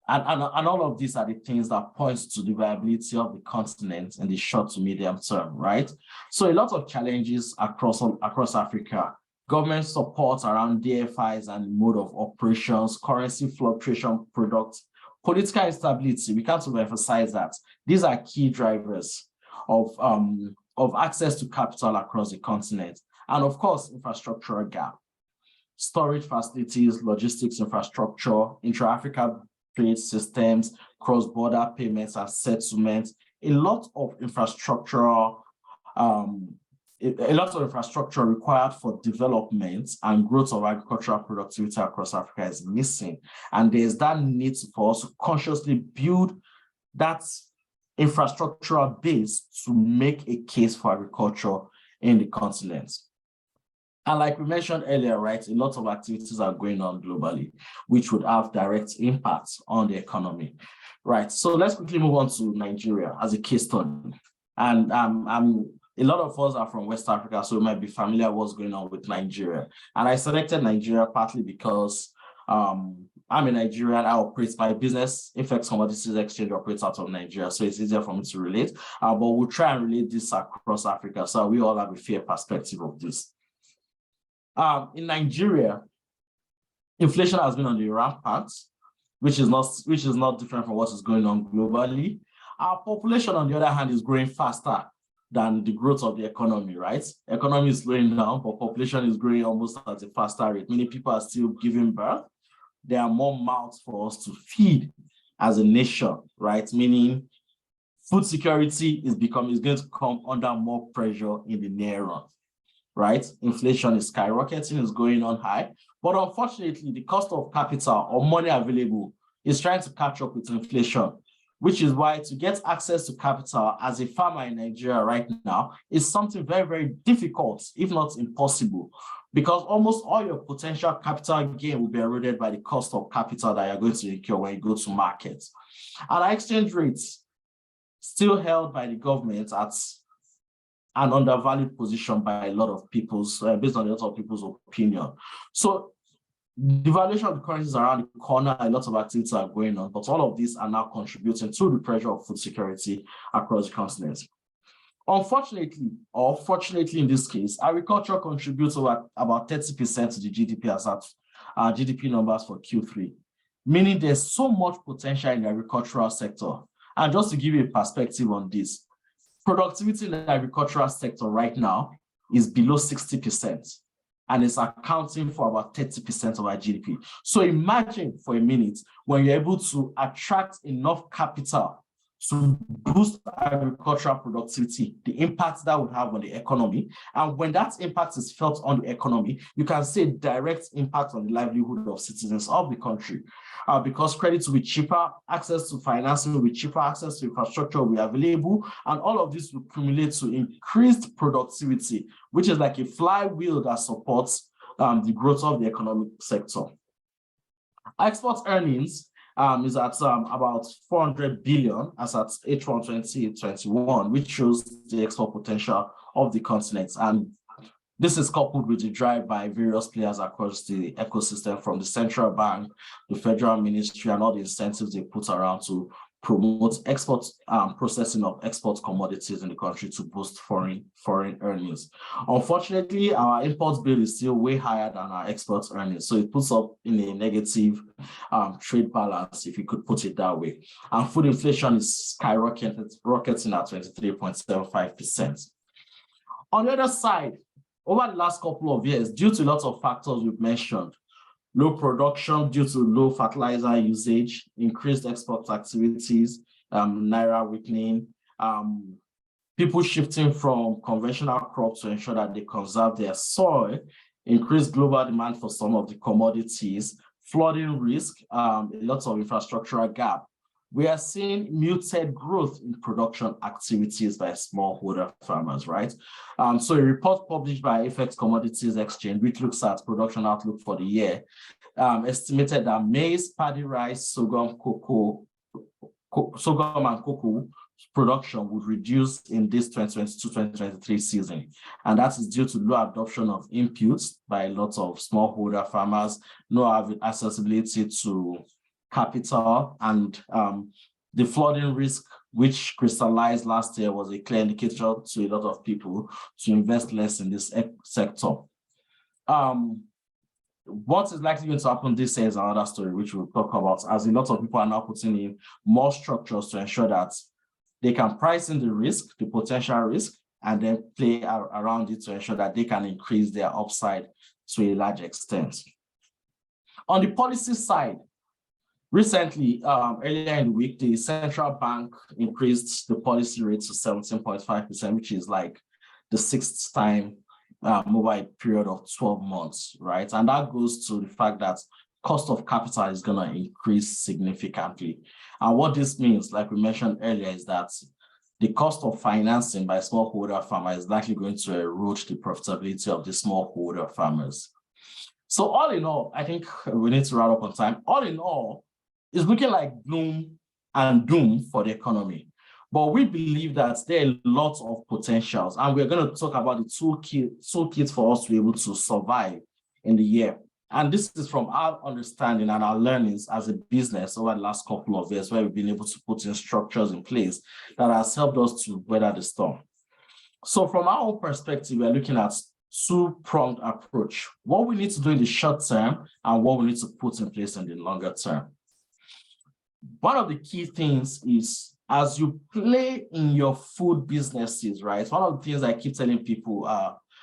And all of these are the things that points to the viability of the continent in the short to medium term, right? So a lot of challenges across Africa. Government support around DFIs and mode of operations, currency fluctuation products, political instability. We can't overemphasize that. These are key drivers of access to capital across the continent. And of course, infrastructural gap. Storage facilities, logistics infrastructure, intra-Africa trade systems, cross-border payments and settlements, a lot of infrastructure required for development and growth of agricultural productivity across Africa is missing. And there's that need for us to consciously build that infrastructural base to make a case for agriculture in the continent. And like we mentioned earlier, right, a lot of activities are going on globally, which would have direct impacts on the economy, right? So let's quickly move on to Nigeria as a case study. And a lot of us are from West Africa, so we might be familiar with what's going on with Nigeria. And I selected Nigeria partly because I'm a Nigerian. I operate my business, FX Commodities Exchange operates out of Nigeria, so it's easier for me to relate. But we'll try and relate this across Africa, so we all have a fair perspective of this. In Nigeria, inflation has been on the rampant, which is not different from what is going on globally. Our population, on the other hand, is growing faster than the growth of the economy, right? Economy is slowing down, but population is growing almost at a faster rate. Many people are still giving birth. There are more mouths for us to feed as a nation, right? Meaning food security is going to come under more pressure in the near run. Right? Inflation is skyrocketing, is going on high. But unfortunately, the cost of capital or money available is trying to catch up with inflation, which is why to get access to capital as a farmer in Nigeria right now is something very, very difficult, if not impossible, because almost all your potential capital gain will be eroded by the cost of capital that you're going to incur when you go to markets. And our exchange rates still held by the government at an undervalued position by a lot of people's, based on a lot of people's opinion. So the valuation of the currencies around the corner, a lot of activities are going on, but all of these are now contributing to the pressure of food security across the continent. Unfortunately, or fortunately in this case, agriculture contributes about 30% to the GDP as at GDP numbers for Q3, meaning there's so much potential in the agricultural sector. And just to give you a perspective on this, productivity in the agricultural sector right now is below 60%, and it's accounting for about 30% of our GDP. So imagine for a minute when you're able to attract enough capital to boost agricultural productivity, the impact that would have on the economy. And when that impact is felt on the economy, you can see a direct impact on the livelihood of citizens of the country. Because credit will be cheaper, access to financing will be cheaper, access to infrastructure will be available, and all of this will accumulate to increased productivity, which is like a flywheel that supports the growth of the economic sector. Export earnings is at about 400 billion as at H1 2021, which shows the export potential of the continent. And this is coupled with the drive by various players across the ecosystem, from the central bank, the federal ministry, and all the incentives they put around to promote export processing of export commodities in the country to boost foreign earnings. Unfortunately, our imports bill is still way higher than our export earnings, so it puts up in a negative trade balance, if you could put it that way. And food inflation is rocketing at 23.75%. On the other side, over the last couple of years, due to lots of factors we've mentioned, low production due to low fertilizer usage, increased export activities, Naira weakening, people shifting from conventional crops to ensure that they conserve their soil, increased global demand for some of the commodities, flooding risk, a lot of infrastructural gap. We are seeing muted growth in production activities by smallholder farmers, right? So a report published by FX Commodities Exchange, which looks at production outlook for the year, estimated that maize, paddy rice, sorghum and cocoa production would reduce in this 2022-2023 season. And that is due to low adoption of inputs by lots of smallholder farmers, no accessibility to capital, and the flooding risk, which crystallized last year, was a clear indicator to a lot of people to invest less in this sector. What is likely going to happen this year is another story, which we'll talk about, as a lot of people are now putting in more structures to ensure that they can price in the risk, the potential risk, and then play around it to ensure that they can increase their upside to a large extent. On the policy side, recently, earlier in the week, the central bank increased the policy rate to 17.5%, which is like the 6th time over a period of 12 months, right? And that goes to the fact that cost of capital is going to increase significantly. And what this means, like we mentioned earlier, is that the cost of financing by smallholder farmers is likely going to erode the profitability of the smallholder farmers. So all in all, I think we need to wrap up on time. All in all, it's looking like gloom and doom for the economy. But we believe that there are lots of potentials, and we're going to talk about the toolkit for us to be able to survive in the year. And this is from our understanding and our learnings as a business over the last couple of years, where we've been able to put in structures in place that has helped us to weather the storm. So from our own perspective, we're looking at two-pronged approach: what we need to do in the short term and what we need to put in place in the longer term. One of the key things is, as you play in your food businesses, right? One of the things I keep telling people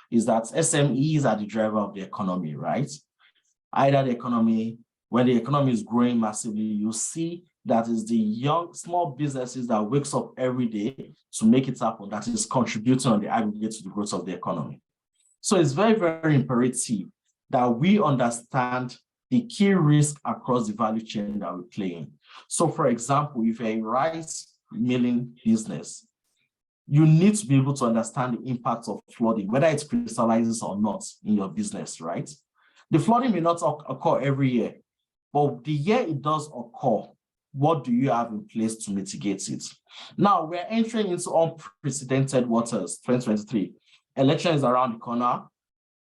is that SMEs are the driver of the economy, right? Either the economy, when the economy is growing massively, you see that is the young, small businesses that wakes up every day to make it happen, that is contributing on the aggregate to the growth of the economy. So it's very, very imperative that we understand the key risk across the value chain that we play in. So for example, if you're a rice milling business, you need to be able to understand the impact of flooding, whether it crystallizes or not in your business, right? The flooding may not occur every year, but the year it does occur, what do you have in place to mitigate it? Now, we're entering into unprecedented waters, 2023. Election is around the corner.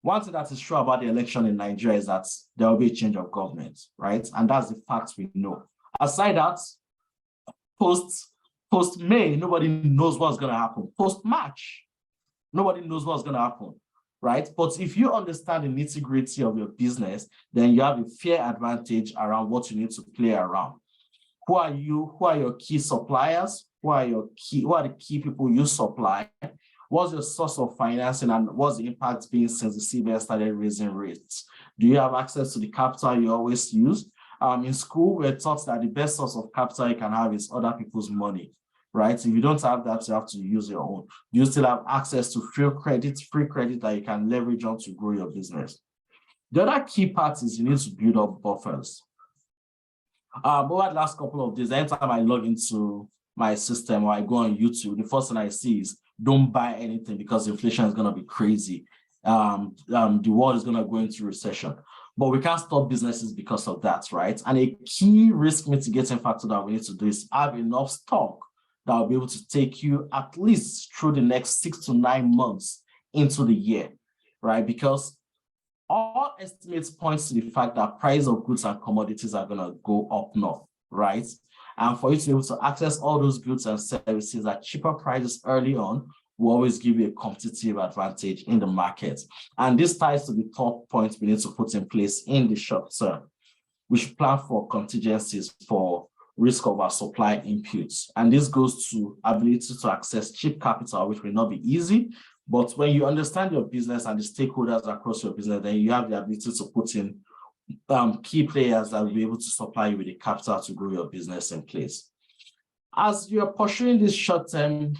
One thing that is true about the election in Nigeria is that there will be a change of government, right? And that's the fact we know. Aside that, post-May, nobody knows what's going to happen. Post-March, nobody knows what's going to happen, right? But if you understand the nitty-gritty of your business, then you have a fair advantage around what you need to play around. Who are you? Who are your key suppliers? Who are the key people you supply? What's your source of financing, and what's the impact been since the CBN started raising rates? Do you have access to the capital you always use? In school, we're taught that the best source of capital you can have is other people's money, right? If you don't have that, you have to use your own. Do you still have access to free credit that you can leverage on to grow your business? The other key part is you need to build up buffers. Over the last couple of days, anytime I log into my system or I go on YouTube, the first thing I see is don't buy anything because inflation is going to be crazy. The world is going to go into recession. But we can't stop businesses because of that, right? And a key risk mitigating factor that we need to do is have enough stock that will be able to take you at least through the next 6 to 9 months into the year, right? Because all estimates point to the fact that price of goods and commodities are going to go up north, right? And for you to be able to access all those goods and services at cheaper prices early on will always give you a competitive advantage in the market. And this ties to the third point we need to put in place in the short term. We should plan for contingencies for risk of our supply inputs. And this goes to ability to access cheap capital, which may not be easy, but when you understand your business and the stakeholders across your business, then you have the ability to put in key players that will be able to supply you with the capital to grow your business in place. As you're pursuing this short-term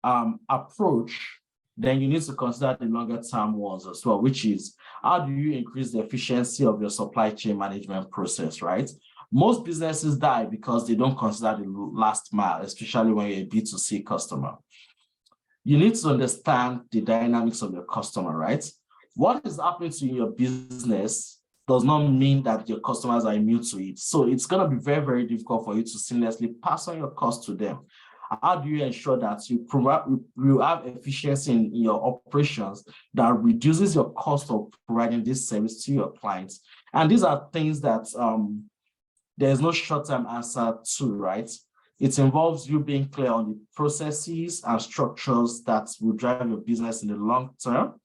approach, then you need to consider the longer-term ones as well, which is how do you increase the efficiency of your supply chain management process, right? Most businesses die because they don't consider the last mile, especially when you're a B2C customer. You need to understand the dynamics of your customer, right? What is happening to your business does not mean that your customers are immune to it. So it's going to be very, very difficult for you to seamlessly pass on your cost to them. How do you ensure that you have efficiency in your operations that reduces your cost of providing this service to your clients? And these are things that there's no short-term answer to, right? It involves you being clear on the processes and structures that will drive your business in the long term,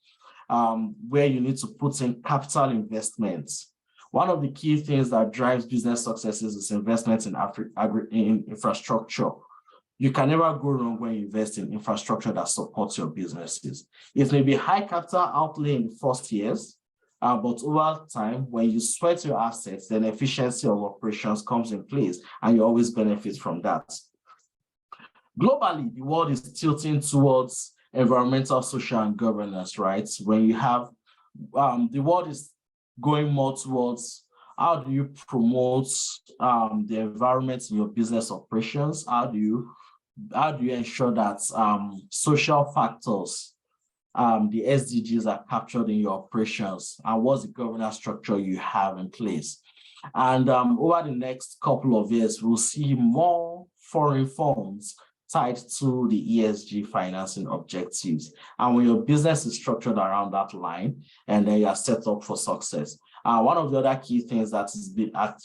where you need to put in capital investments. One of the key things that drives business successes is investment in infrastructure. You can never go wrong when you invest in infrastructure that supports your businesses. It may be high capital outlay in the first years, but over time, when you sweat your assets, then efficiency of operations comes in place, and you always benefit from that. Globally, the world is tilting towards environmental, social, and governance, right? When you have, the world is going more towards how do you promote the environment in your business operations? How do you ensure that social factors, the SDGs, are captured in your operations, and what's the governance structure you have in place? And over the next couple of years, we'll see more foreign funds tied to the ESG financing objectives. And when your business is structured around that line, and then you are set up for success. One of the other key things that is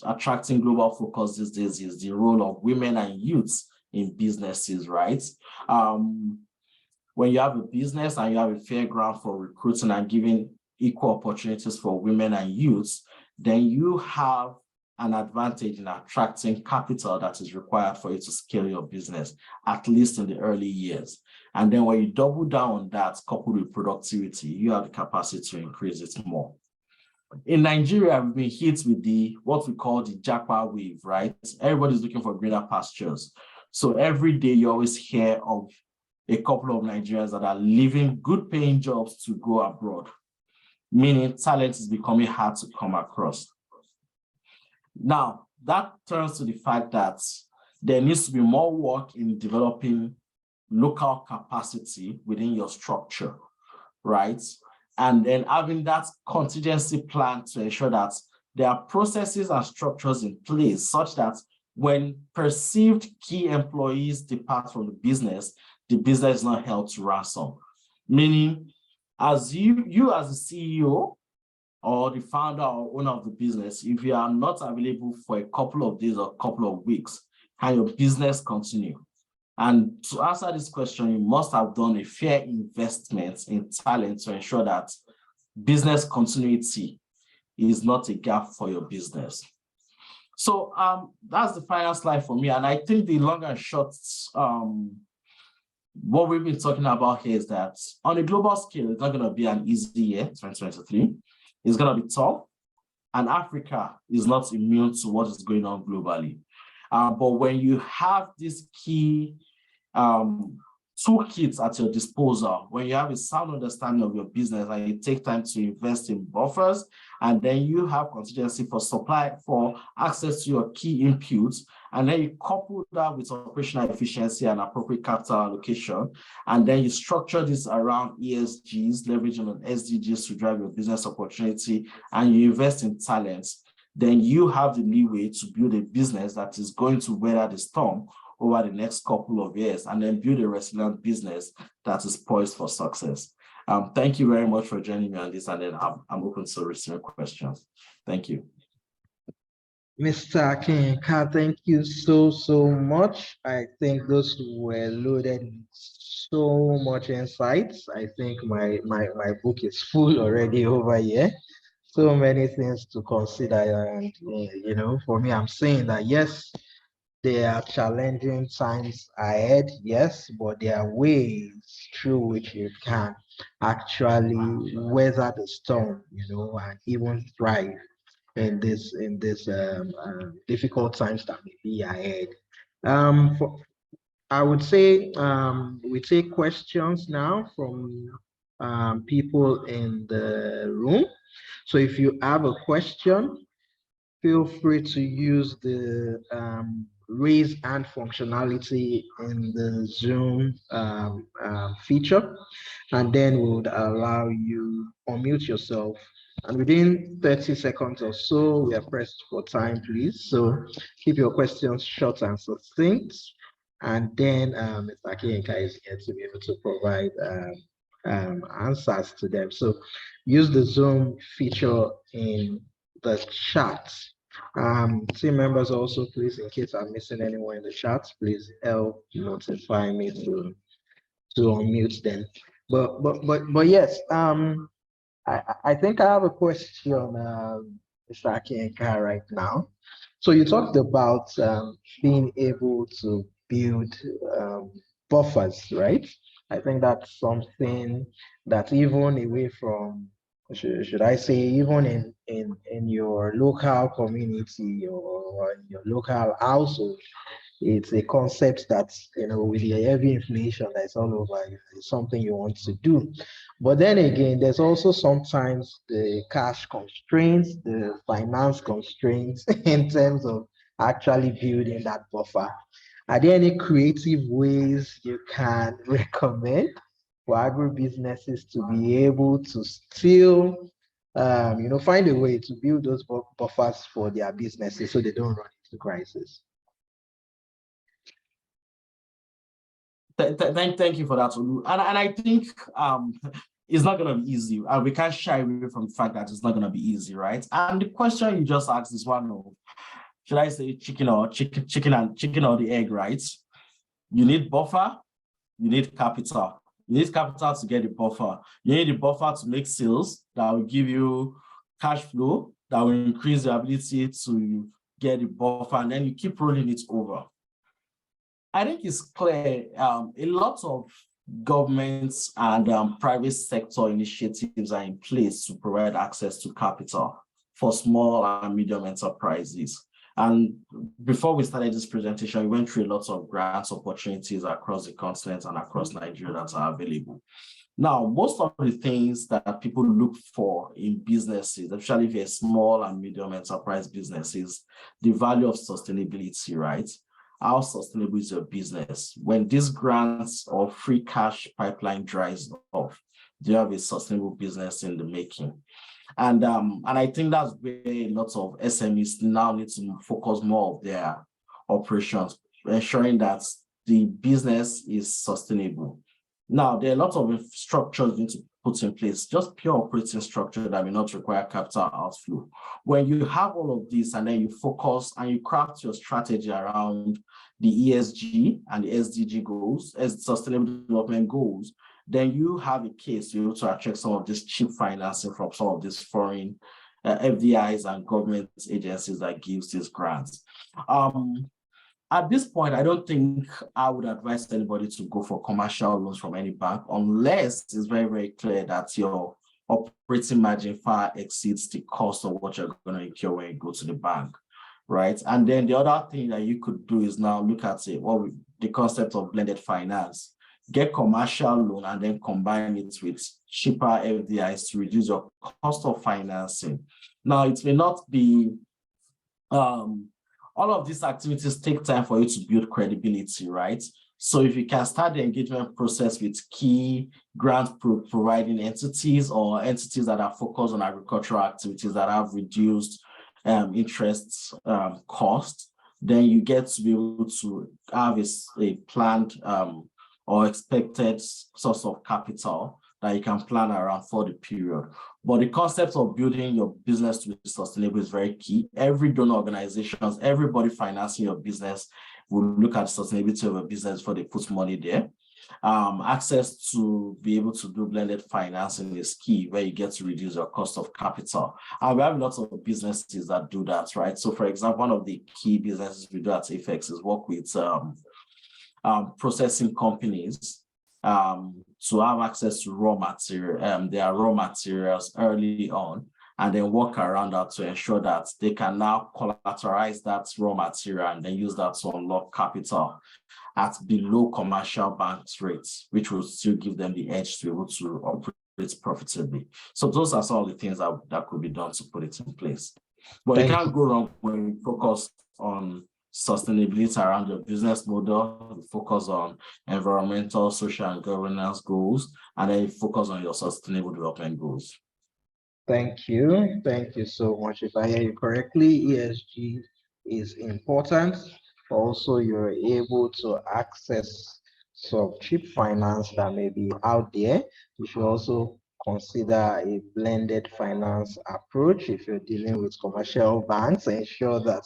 attracting global focus these days is the role of women and youths in businesses, right? When you have a business and you have a fair ground for recruiting and giving equal opportunities for women and youths, then you have an advantage in attracting capital that is required for you to scale your business, at least in the early years. And then when you double down on that, coupled with productivity, you have the capacity to increase it more. In Nigeria, we've been hit with what we call the Japa wave, right? Everybody's looking for greener pastures. So every day you always hear of a couple of Nigerians that are leaving good paying jobs to go abroad, meaning talent is becoming hard to come across. Now, that turns to the fact that there needs to be more work in developing local capacity within your structure, right? And then having that contingency plan to ensure that there are processes and structures in place such that when perceived key employees depart from the business is not held to ransom. Meaning, as you as the CEO or the founder or owner of the business, if you are not available for a couple of days or a couple of weeks, can your business continue? And to answer this question, you must have done a fair investment in talent to ensure that business continuity is not a gap for your business. So that's the final slide for me. And I think the long and short, what we've been talking about here is that on a global scale, it's not going to be an easy year, 2023. It's going to be tough. And Africa is not immune to what is going on globally. But when you have these key toolkits at your disposal, when you have a sound understanding of your business and you take time to invest in buffers, and then you have contingency for supply, for access to your key inputs, and then you couple that with operational efficiency and appropriate capital allocation, and then you structure this around ESGs, leveraging on SDGs to drive your business opportunity, and you invest in talents, then you have the leeway to build a business that is going to weather the storm over the next couple of years, and then build a resilient business that is poised for success. Thank you very much for joining me on this, and then I'm open to receiving questions. Thank you. Mr. Akinka, thank you so much. I think those were loaded with so much insights. I think my book is full already over here. So many things to consider, and you know, for me, I'm saying that yes, there are challenging times ahead, yes, but there are ways through which you can actually weather the storm, you know, and even thrive in this difficult times that may be ahead. I would say we take questions now from people in the room. So if you have a question, feel free to use the raise hand functionality in the Zoom feature, and then we would allow you unmute yourself. And within 30 seconds or so, we are pressed for time, please. So keep your questions short and succinct. And then Mr. Akinka is here to be able to provide answers to them. So use the Zoom feature in the chat Team members also, please, in case I'm missing anyone in the chat, please help notify me to unmute them. But yes, I think I have a question, Mr. Akienka, right now. So you talked about being able to build buffers, right? I think that's something that even away from, should I say, even in your local community or in your local household, it's a concept that, with the heavy inflation that's all over, it's something you want to do. But then again, there's also sometimes the cash constraints, the finance constraints in terms of actually building that buffer. Are there any creative ways you can recommend for agribusinesses to be able to still, find a way to build those buffers for their businesses so they don't run into crisis? Thank you for that, Olu. And I think it's not going to be easy. We can't shy away from the fact that it's not going to be easy, right? And the question you just asked is one of, should I say chicken or the egg, right? You need buffer, you need capital. You need capital to get the buffer. You need the buffer to make sales that will give you cash flow, that will increase your ability to get the buffer, and then you keep rolling it over. I think it's clear, a lot of governments and private sector initiatives are in place to provide access to capital for small and medium enterprises. And before we started this presentation, we went through a lot of grants opportunities across the continent and across Nigeria that are available. Now, most of the things that people look for in businesses, especially if you're small and medium enterprise businesses, the value of sustainability, right? How sustainable is your business? When these grants or free cash pipeline dries off, do you have a sustainable business in the making? And I think that's where a lot of SMEs now need to focus more of their operations, ensuring that the business is sustainable. Now, there are a lot of structures you need to put in place, just pure operating structure that may not require capital outflow. When you have all of this and then you focus and you craft your strategy around the ESG and the SDG goals, as sustainable development goals, then you have a case to be able to attract some of this cheap financing from some of these foreign FDIs and government agencies that gives these grants. At this point, I don't think I would advise anybody to go for commercial loans from any bank unless it's very, very clear that your operating margin far exceeds the cost of what you're going to incur when you go to the bank, right? And then the other thing that you could do is now look at the concept of blended finance. Get commercial loan and then combine it with cheaper FDIs to reduce your cost of financing. Now, it may not be all of these activities take time for you to build credibility, right? So if you can start the engagement process with key grant providing entities or entities that are focused on agricultural activities that have reduced interest cost, then you get to be able to have a planned or expected source of capital that you can plan around for the period. But the concept of building your business to be sustainable is very key. Every donor organizations, everybody financing your business will look at sustainability of a business before they put money there. Access to be able to do blended financing is key, where you get to reduce your cost of capital. And we have lots of businesses that do that, right? So for example, one of the key businesses we do at Apex is work with processing companies to have access to raw material, their raw materials early on, and then work around that to ensure that they can now collateralize that raw material and then use that to unlock capital at below commercial banks rates, which will still give them the edge to be able to operate profitably. So those are some of the things that could be done to put it in place. But you can't go wrong when you focus on sustainability around your business model, you focus on environmental, social, and governance goals, and then you focus on your sustainable development goals. Thank you. Thank you so much. If I hear you correctly, ESG is important. Also, you're able to access some cheap finance that may be out there. You should also consider a blended finance approach. If you're dealing with commercial banks, ensure that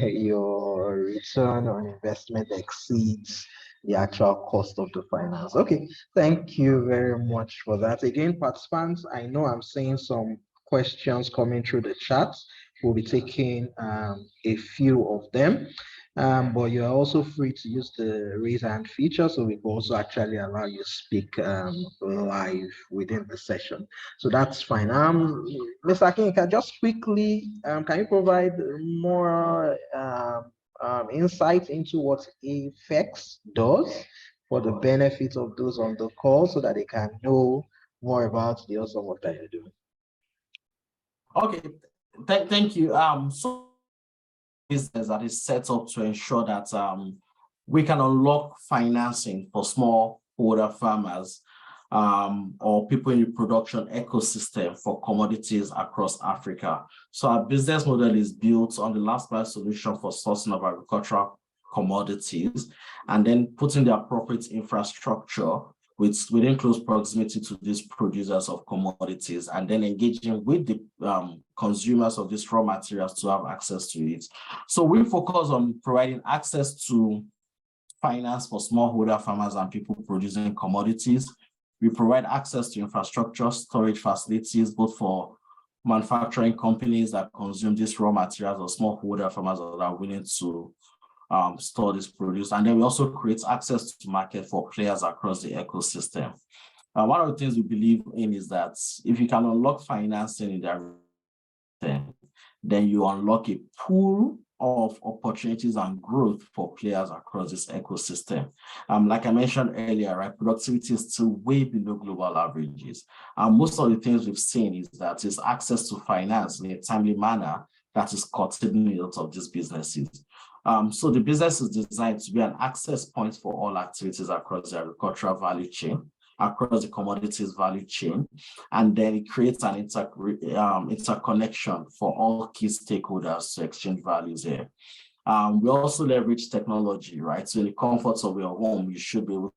your return on investment exceeds the actual cost of the finance. Okay, thank you very much for that. Again, participants, I know I'm seeing some questions coming through the chat. We'll be taking a few of them. But you're also free to use the raise hand feature, so we can also actually allow you to speak live within the session. So that's fine. Mr. Akinka, just quickly, can you provide more insight into what AFEX does for the benefit of those on the call so that they can know more about the awesome work that you're doing? Okay, thank you. So business that is set up to ensure that we can unlock financing for smallholder farmers or people in the production ecosystem for commodities across Africa. So our business model is built on the last mile solution for sourcing of agricultural commodities and then putting the appropriate infrastructure within close proximity to these producers of commodities, and then engaging with the consumers of these raw materials to have access to it. So we focus on providing access to finance for smallholder farmers and people producing commodities. We provide access to infrastructure, storage facilities, both for manufacturing companies that consume these raw materials or smallholder farmers that are willing to store this produce. And then we also create access to market for players across the ecosystem. One of the things we believe in is that if you can unlock financing in the then you unlock a pool of opportunities and growth for players across this ecosystem. Like I mentioned earlier, right, productivity is still way below global averages. And most of the things we've seen is that is access to finance in a timely manner that is cutting the needs of these businesses. So the business is designed to be an access point for all activities across the agricultural value chain, across the commodities value chain, and then it creates an interconnection for all key stakeholders to exchange values here. We also leverage technology, right? So in the comfort of your home, you should be able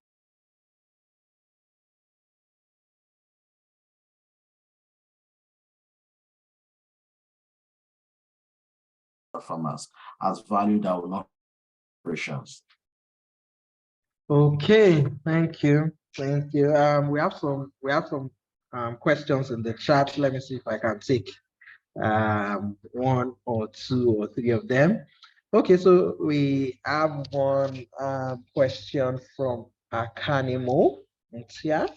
farmers as value that will not operations. Okay, thank you. We have some questions in the chat. Let me see if I can take one or two or three of them. Okay, so we have one question from Akanimo Ntia.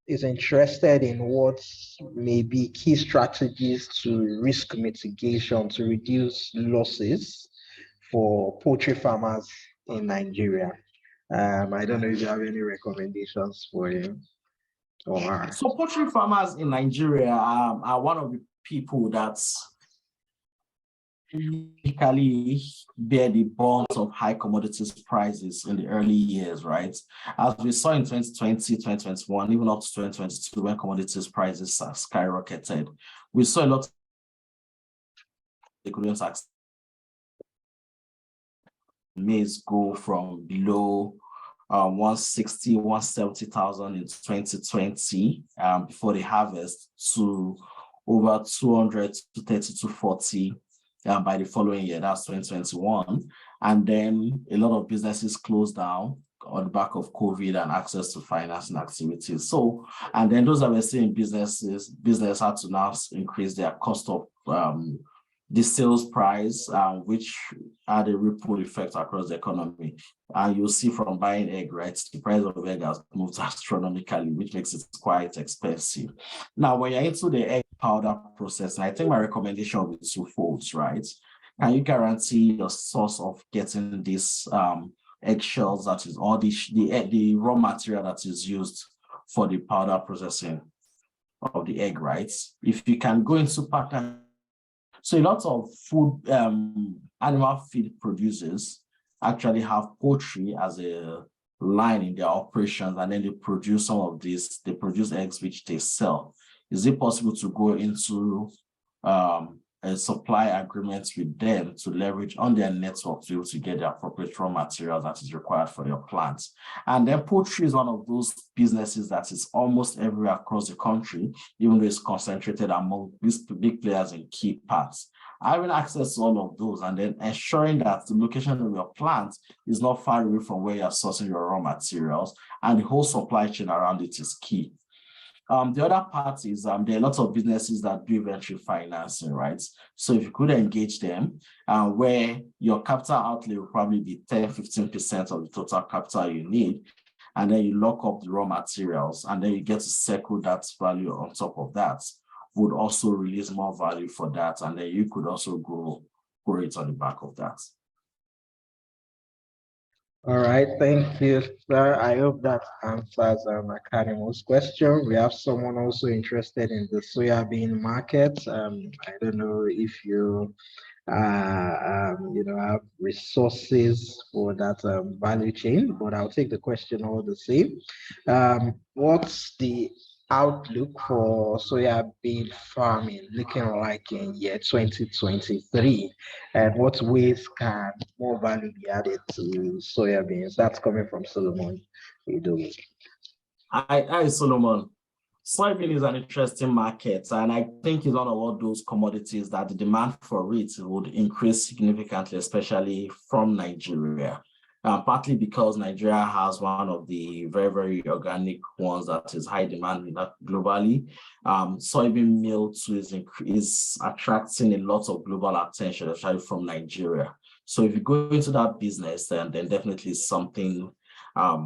Is interested in what may be key strategies to risk mitigation to reduce losses for poultry farmers in Nigeria. I don't know if you have any recommendations for him or her. So poultry farmers in Nigeria are one of the people that usually bear the brunt of high commodities prices in the early years, right? As we saw in 2020, 2021, even up to 2022, when commodities prices skyrocketed, we saw a lot of they couldn't access. Maize go from below 160, 170,000 in 2020 before the harvest to over 200 to 30 to 40 by the following year, that's 2021. And then a lot of businesses closed down on the back of COVID and access to financing activities. So, and then those that were seeing business had to now increase their cost of the sales price, which had a ripple effect across the economy. And you'll see from buying egg, right, the price of egg has moved astronomically, which makes it quite expensive. Now, when you're into the egg powder process, I think my recommendation will be twofold, right? Can you guarantee your source of getting this eggshells, that is all the raw material that is used for the powder processing of the egg, right? If you can go into partner. So a lot of food, animal feed producers actually have poultry as a line in their operations, and then they produce some of these, they produce eggs which they sell. Is it possible to go into supply agreements with them to leverage on their network to be able to get the appropriate raw materials that is required for your plants. And then poultry is one of those businesses that is almost everywhere across the country, even though it's concentrated among these big players in key parts. Having access to all of those and then ensuring that the location of your plant is not far away from where you're sourcing your raw materials and the whole supply chain around it is key. The other part is there are a lot of businesses that do venture financing, right? So if you could engage them, where your capital outlay will probably be 10-15% of the total capital you need, and then you lock up the raw materials, and then you get to circle that value on top of that, would also release more value for that, and then you could also grow it on the back of that. All right, thank you, sir. I hope that answers Academy's question. We have someone also interested in the soybean market. I don't know if you, have resources for that value chain, but I'll take the question all the same. What's the outlook for soybean farming looking like in year 2023, and what ways can more value be added to soybeans? That's coming from Solomon. Hi, Solomon. Soybean is an interesting market, and I think it's one of all those commodities that the demand for it would increase significantly, especially from Nigeria. Partly because Nigeria has one of the very, very organic ones that is high demand globally. Soybean meal too is attracting a lot of global attention, especially from Nigeria. So if you go into that business, then definitely something that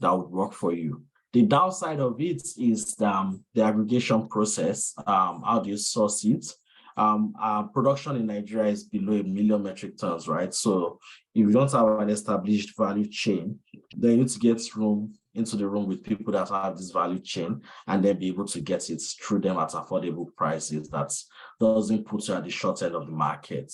would work for you. The downside of it is the aggregation process. How do you source it? Production in Nigeria is below 1 million metric tons, right? So if you don't have an established value chain, then you need to get into the room with people that have this value chain and then be able to get it through them at affordable prices that doesn't put you at the short end of the market.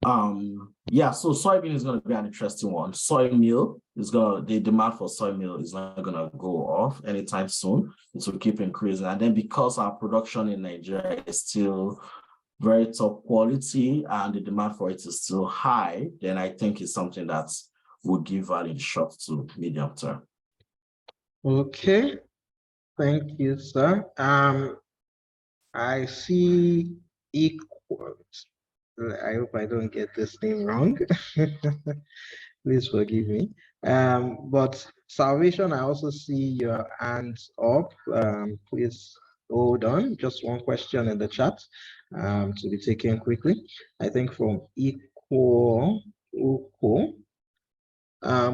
So soybean is going to be an interesting one. Soy meal the demand for soy meal is not going to go off anytime soon. It will keep increasing. And then because our production in Nigeria is still very top quality and the demand for it is still high, then I think it's something that would give value in short to medium term. Okay, thank you, sir. I see equals. I hope I don't get this name wrong. Please forgive me. But Salvation, I also see your hands up. Please hold on. Just one question in the chat to be taken quickly. I think from Uko.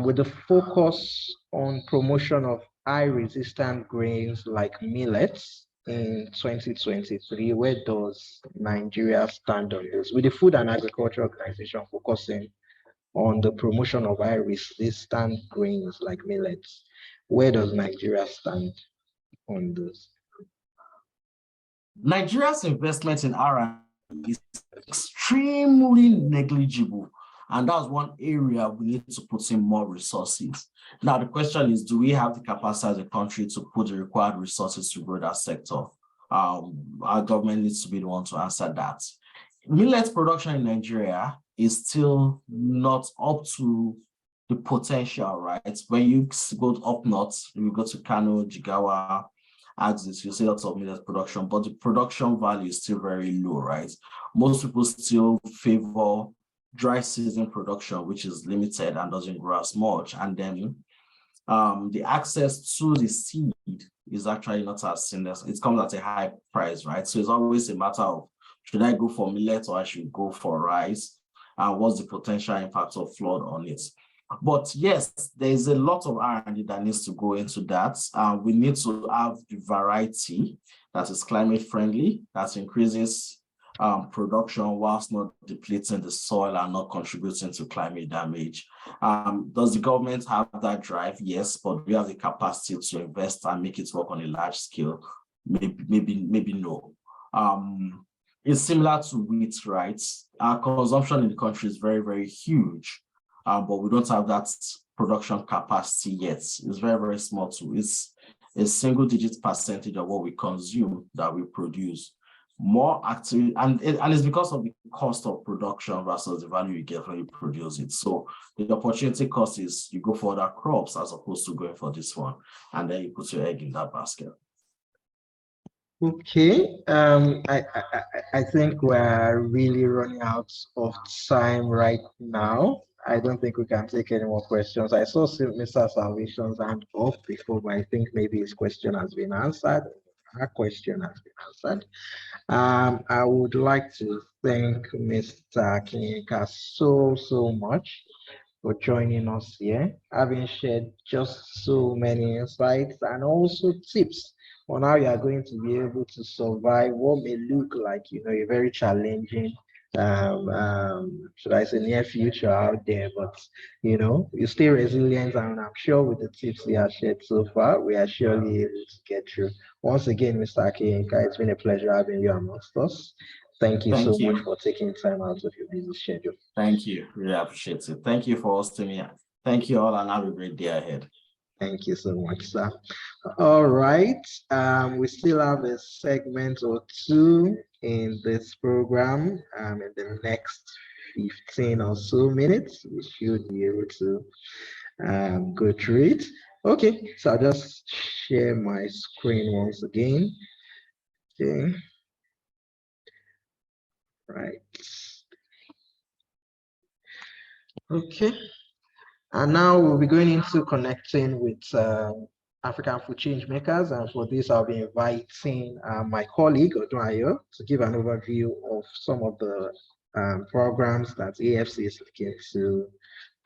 With the focus on promotion of high-resistant grains like millets in 2023, where does Nigeria stand on this? With the Food and Agriculture Organization focusing on the promotion of high-resistant grains like millets, where does Nigeria stand on this? Nigeria's investment in R&D is extremely negligible. And that's one area we need to put in more resources. Now, the question is, do we have the capacity as a country to put the required resources to grow that sector? Our government needs to be the one to answer that. Millet production in Nigeria is still not up to the potential, right? When you go up north, you go to Kano, Jigawa, Axis, you see lots of millet production, but the production value is still very low, right? Most people still favor dry season production, which is limited and doesn't grow as much. And then the access to the seed is actually not as seamless. It comes at a high price, right? So it's always a matter of, should I go for millet or I should go for rice? And what's the potential impact of flood on it? But yes, there's a lot of R&D that needs to go into that. We need to have the variety that is climate friendly, that increases production whilst not depleting the soil and not contributing to climate damage. Does the government have that drive? Yes, but we have the capacity to invest and make it work on a large scale. Maybe no. It's similar to wheat, right? Our consumption in the country is very, very huge, but we don't have that production capacity yet. It's very, very small too. It's a single-digit percentage of what we consume that we produce. more active, and it's because of the cost of production versus the value you get when you produce it. So the opportunity cost is you go for other crops as opposed to going for this one, and then you put your egg in that basket. Okay, I think we're really running out of time right now. I don't think we can take any more questions. I saw Mr. Salvation's hand up before, but I think maybe his question has been answered. Her question has been answered. I would like to thank Mr. Kinyeka so much for joining us here, having shared just so many insights and also tips on how you are going to be able to survive what may look like, a very challenging, should I say, near future out there. But, you stay resilient, and I'm sure with the tips you have shared so far, we are surely able to get through. Once again, Mr. Kinyeka, it's been a pleasure having you amongst us. Thank you so much for taking time out of your busy schedule. Thank you. Really appreciate it. Thank you for hosting me. Thank you all, and have a great day ahead. Thank you so much, sir. All right. We still have a segment or two in this program. In the next 15 or so minutes, we should be able to go through it. Okay, so I'll just share my screen once again. Okay. Right. Okay. And now we'll be going into connecting with African food change makers. And for this, I'll be inviting my colleague, Odunayo, to give an overview of some of the programs that AFC is looking to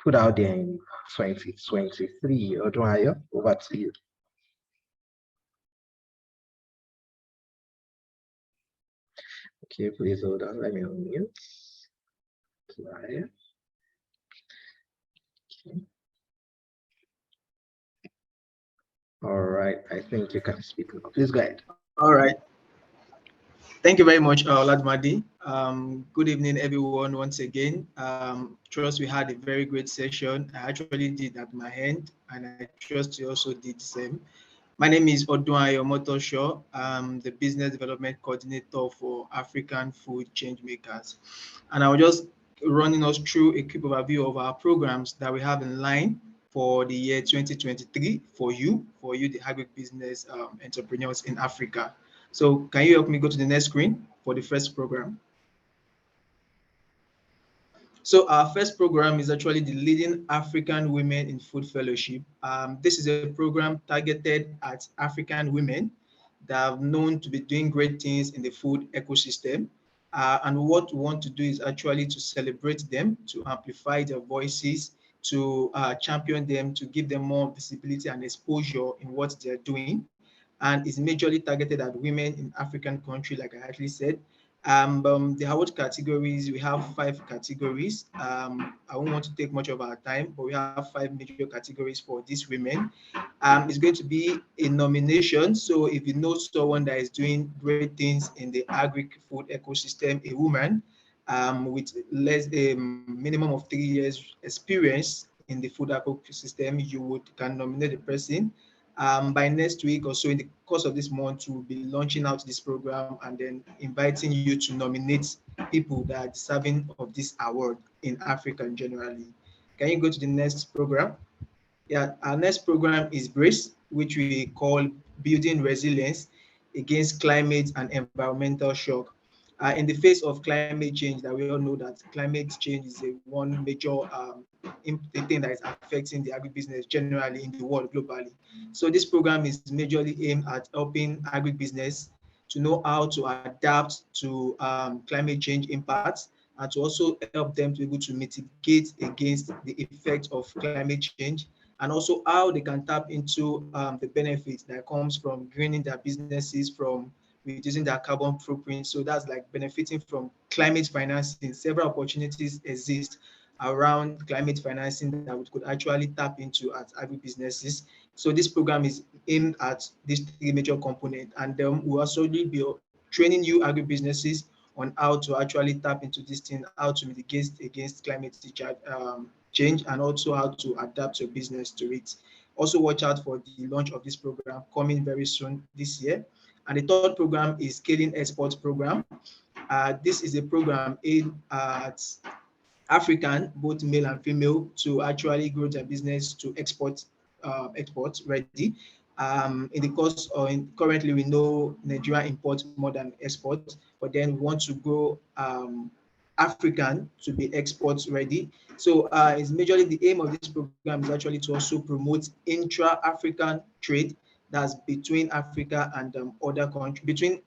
put out there in 2023. Odunayo, over to you. Okay, please hold on. Let me unmute. Odunayo. Okay. All right, I think you can speak now. Please go ahead. All right. Thank you very much, Oladmadi. Good evening, everyone, once again. Trust we had a very great session. I actually did at my end, and I trust you also did the same. My name is Odunayo Motosho. I'm the Business Development Coordinator for African Food Change Makers. And I will just running us through a quick overview of our programs that we have in line for the year 2023 for you, the agribusiness entrepreneurs in Africa. So can you help me go to the next screen for the first program? So our first program is actually the Leading African Women in Food Fellowship. This is a program targeted at African women that are known to be doing great things in the food ecosystem. And what we want to do is actually to celebrate them, to amplify their voices, to champion them, to give them more visibility and exposure in what they're doing. And is majorly targeted at women in African countries, like I actually said. The award categories, we have 5 categories. I won't want to take much of our time, but we have 5 major categories for these women. It's going to be a nomination. So if you know someone that is doing great things in the agri-food ecosystem, a woman with less a minimum of 3 years experience in the food ecosystem, you can nominate the person. By next week or so, in the course of this month, we'll be launching out this program and then inviting you to nominate people that are deserving of this award in Africa generally. Can you go to the next program? Yeah, our next program is BRACE, which we call Building Resilience Against Climate and Environmental Shock. In the face of climate change, that we all know that climate change is one major thing that is affecting the agribusiness generally in the world globally. So this program is majorly aimed at helping agribusiness to know how to adapt to climate change impacts and to also help them to be able to mitigate against the effect of climate change, and also how they can tap into the benefits that comes from greening their businesses, from reducing their carbon footprint. So that's like benefiting from climate financing. Several opportunities exist around climate financing that we could actually tap into at agribusinesses. So this program is aimed at these 3 major components, and we'll also be training you agribusinesses on how to actually tap into this thing, how to mitigate against climate change, and also how to adapt your business to it. Also watch out for the launch of this program coming very soon this year. And the third program is Scaling Exports Program. This is a program aimed at African, both male and female, to actually grow their business to export ready. In the course, currently we know Nigeria imports more than exports, but then we want to grow African to be exports ready. So it's majorly the aim of this program is actually to also promote intra-African trade, that's between Africa and other countries, between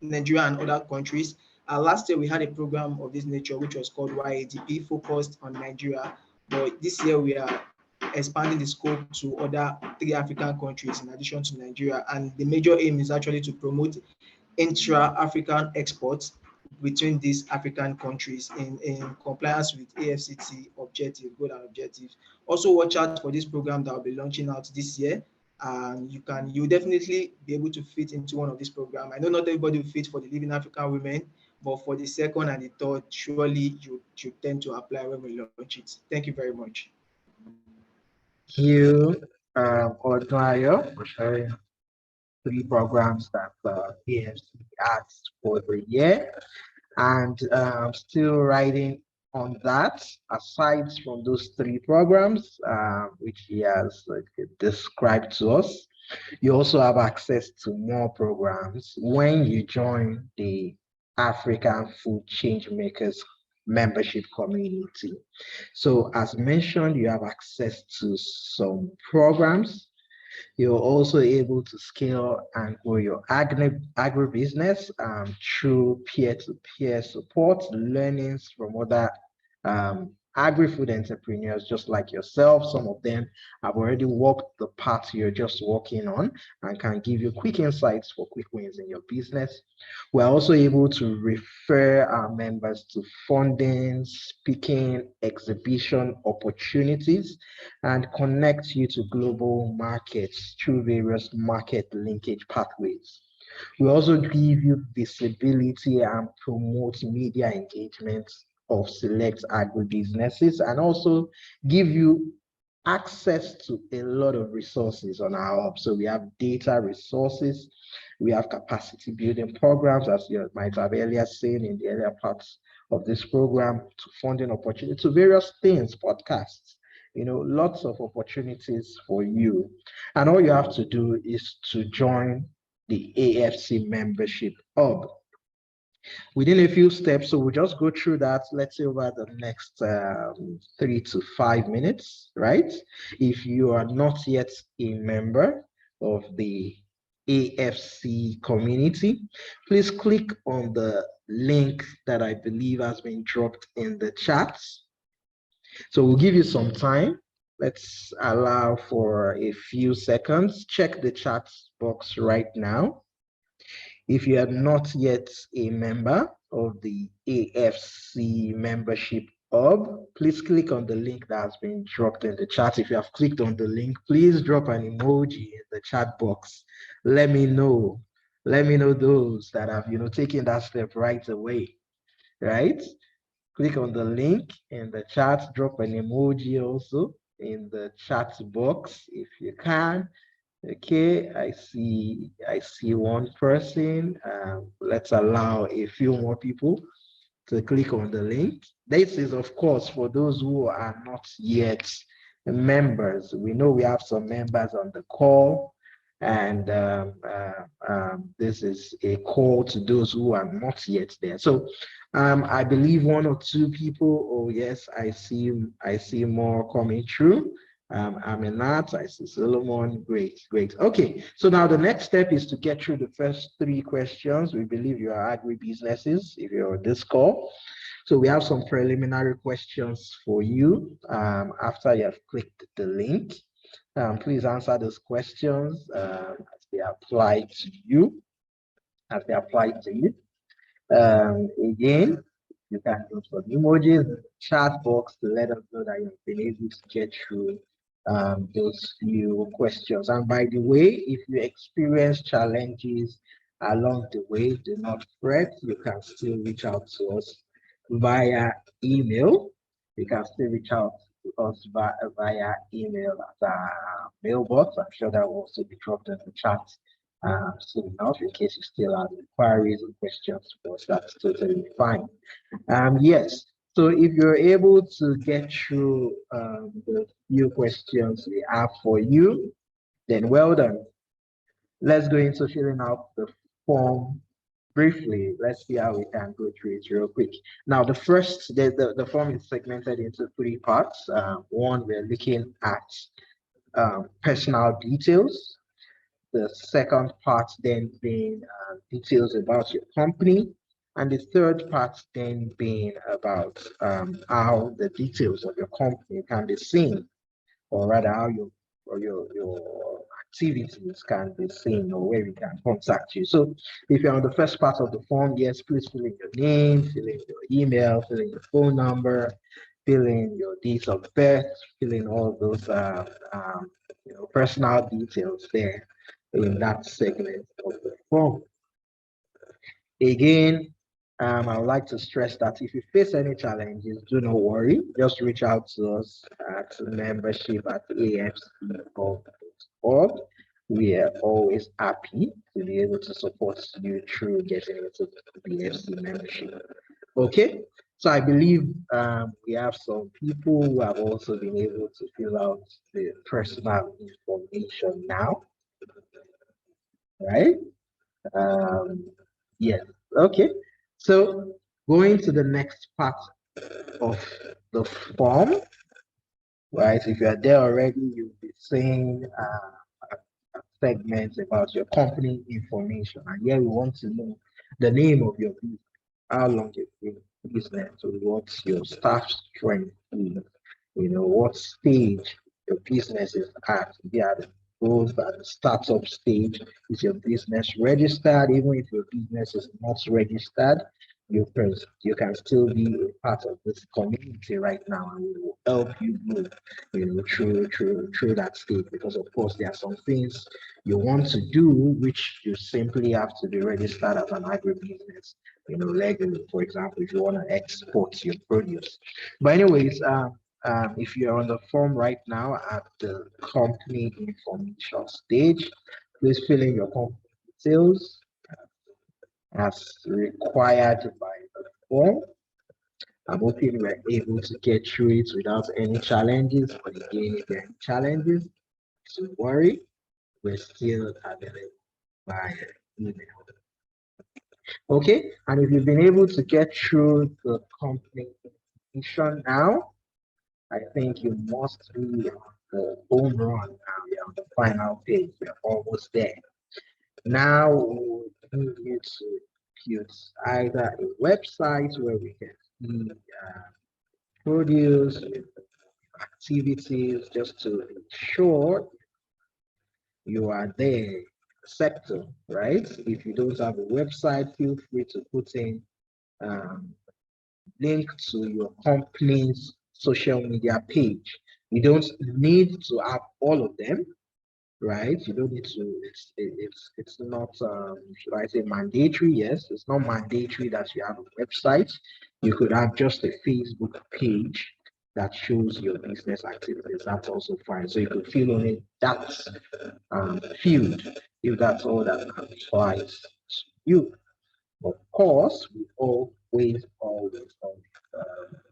Nigeria and other countries. Last year we had a program of this nature which was called YADP, focused on Nigeria, but this year we are expanding the scope to other 3 African countries in addition to Nigeria, and the major aim is actually to promote intra-African exports between these African countries in compliance with AFCT objective, goal and objectives. Also watch out for this program that will be launching out this year. You definitely be able to fit into one of these programs. I know not everybody will fit for the Living African Women, but for the second and the third, surely you should tend to apply when we launch it. Thank you very much. Thank you, Odnayo, for sharing 3 programs that AFC has for the year. And still writing on that, aside from those 3 programs, which he has described to us, you also have access to more programs when you join the African Food Changemakers membership community. So as mentioned, you have access to some programs. You're also able to scale and grow your agribusiness through peer-to-peer support, learnings from other agri-food entrepreneurs just like yourself. Some of them have already walked the path you're just walking on and can give you quick insights for quick wins in your business. We're also able to refer our members to funding, speaking, exhibition opportunities, and connect you to global markets through various market linkage pathways. We also give you visibility and promote media engagement of select agribusinesses, and also give you access to a lot of resources on our hub. So we have data resources, we have capacity building programs, as you might have earlier seen in the earlier parts of this program, to funding opportunities, to various things, podcasts, lots of opportunities for you. And all you have to do is to join the AFC membership hub. Within a few steps, so we'll just go through that, let's say over the next 3 to 5 minutes, right? If you are not yet a member of the AFC community, please click on the link that I believe has been dropped in the chat. So we'll give you some time. Let's allow for a few seconds. Check the chat box right now. If you are not yet a member of the AFC membership hub, please click on the link that has been dropped in the chat. If you have clicked on the link, please drop an emoji in the chat box. Let me know. Let me know those that have, taken that step right away, right? Click on the link in the chat, drop an emoji also in the chat box if you can. Okay, I see one person. Let's allow a few more people to click on the link. This is, of course, for those who are not yet members. We know we have some members on the call, and this is a call to those who are not yet there. So I believe 1 or 2 people. Oh yes, I see more coming through. Aminat, I see Solomon. Great. Okay, so now the next step is to get through the first 3 questions. We believe you are agri-businesses if you're on this call. So we have some preliminary questions for you after you have clicked the link. Please answer those questions as they apply to you. Again, you can use some emojis in the chat box to let us know that you've been able to get through those few questions. And by the way, if you experience challenges along the way, do not fret. You can still reach out to us via email. You can still reach out to us via email at our mailbox. I'm sure that will also be dropped in the chat soon enough in case you still have inquiries and questions for us. That's totally fine. Yes. So if you're able to get through the few questions we have for you, then well done. Let's go into filling out the form briefly. Let's see how we can go through it real quick. Now, the form is segmented into three parts. One, we're looking at personal details. The second part then being details about your company. And the third part then being about how the details of your company can be seen, or rather how your activities can be seen, or where we can contact you. So if you're on the first part of the form, yes, please fill in your name, fill in your email, fill in your phone number, fill in your date of birth, fill in all those personal details there in that segment of the form. Again, I would like to stress that if you face any challenges, do not worry. Just reach out to us at membership@afc.org. We are always happy to be able to support you through getting into the AFC membership. Okay, so I believe we have some people who have also been able to fill out the personal information now, right? Yes. Okay. So going to the next part of the form, right? If you are there already, you'll be seeing a segment about your company information. And here we want to know the name of your business, how long you've been in business, what's your staff strength, what stage your business is at. Yeah, both at the startup stage. Is your business registered? Even if your business is not registered, you can still be a part of this community right now, and we will help you move, through that stage. Because of course there are some things you want to do which you simply have to be registered as an agribusiness, legally. For example, if you want to export your produce. But anyways, if you're on the form right now at the company information stage, please fill in your company details as required by the form. I'm hoping we're able to get through it without any challenges. But again, if there are any challenges, don't worry, we're still available by email. Okay, and if you've been able to get through the company information now, I think you must be on the home run now. You're on the final page. We're almost there. Now we need you to use either a website where we can see produce activities, just to ensure you are there sector, right? If you don't have a website, feel free to put in link to your company's social media page. You don't need to have all of them, right? You don't need to. It's not should I say mandatory? Yes, it's not mandatory that you have a website. You could have just a Facebook page that shows your business activities. That's also fine. So you could fill on that field if that's all that applies to you. Of course, we always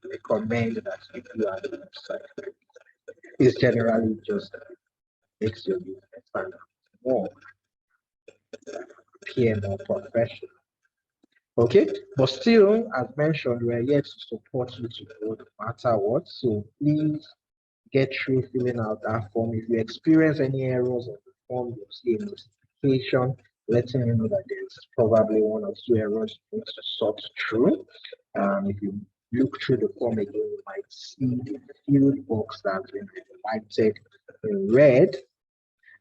recommend that you do have a website. It's generally just makes your business stand out more, appear more professional. Okay, but still, as mentioned, we're here to support you to grow no matter what. So please get through filling out that form. If you experience any errors on the form, you'll see a notification letting you know that there's probably one or two errors you need to sort through. If you look through the form again, you might see the field box that's been highlighted in red,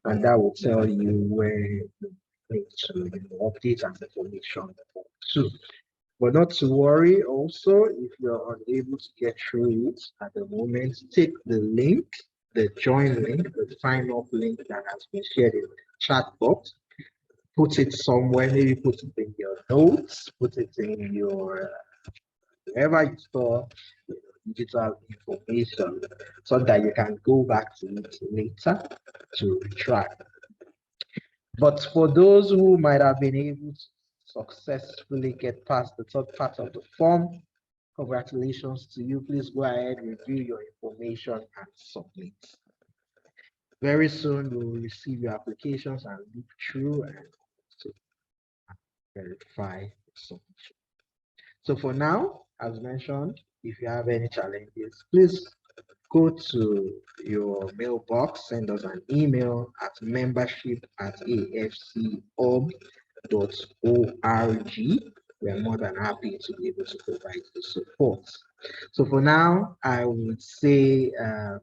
and that will tell you where you need to update and information too. But not to worry, also, if you're unable to get through it at the moment, take the link, the join link, the sign up link that has been shared in the chat box, put it somewhere, maybe put it in your notes, put it in your wherever you store digital information, so that you can go back to it later to retract. But for those who might have been able to successfully get past the third part of the form, congratulations to you. Please go ahead, review your information and submit. Very soon we will receive your applications and look through and to verify submission. So for now, as mentioned, if you have any challenges, please go to your mailbox, send us an email at membership@afchob.org. We are more than happy to be able to provide the support. So for now, I would say to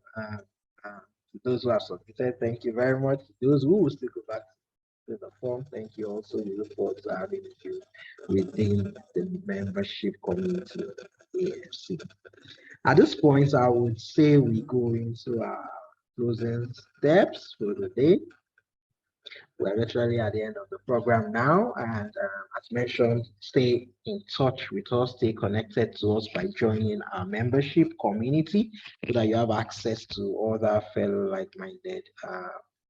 those who have submitted, thank you very much. Those who will still go back to the form, thank you also. We look forward to having you within the membership community of AFC. At this point, I would say we go into our closing steps for the day. We're literally at the end of the program now, and as mentioned, stay in touch with us, stay connected to us by joining our membership community so that you have access to other fellow like-minded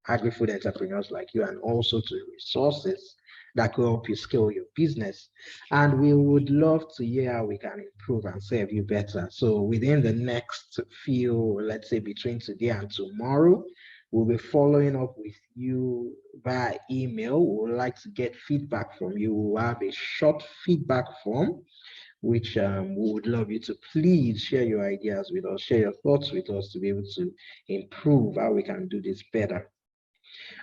agri-food entrepreneurs like you, and also to resources that could help you scale your business. And we would love to hear how we can improve and serve you better. So within the next few, let's say between today and tomorrow, we'll be following up with you via email. We would like to get feedback from you. We'll have a short feedback form, which we would love you to please share your ideas with us, share your thoughts with us to be able to improve how we can do this better.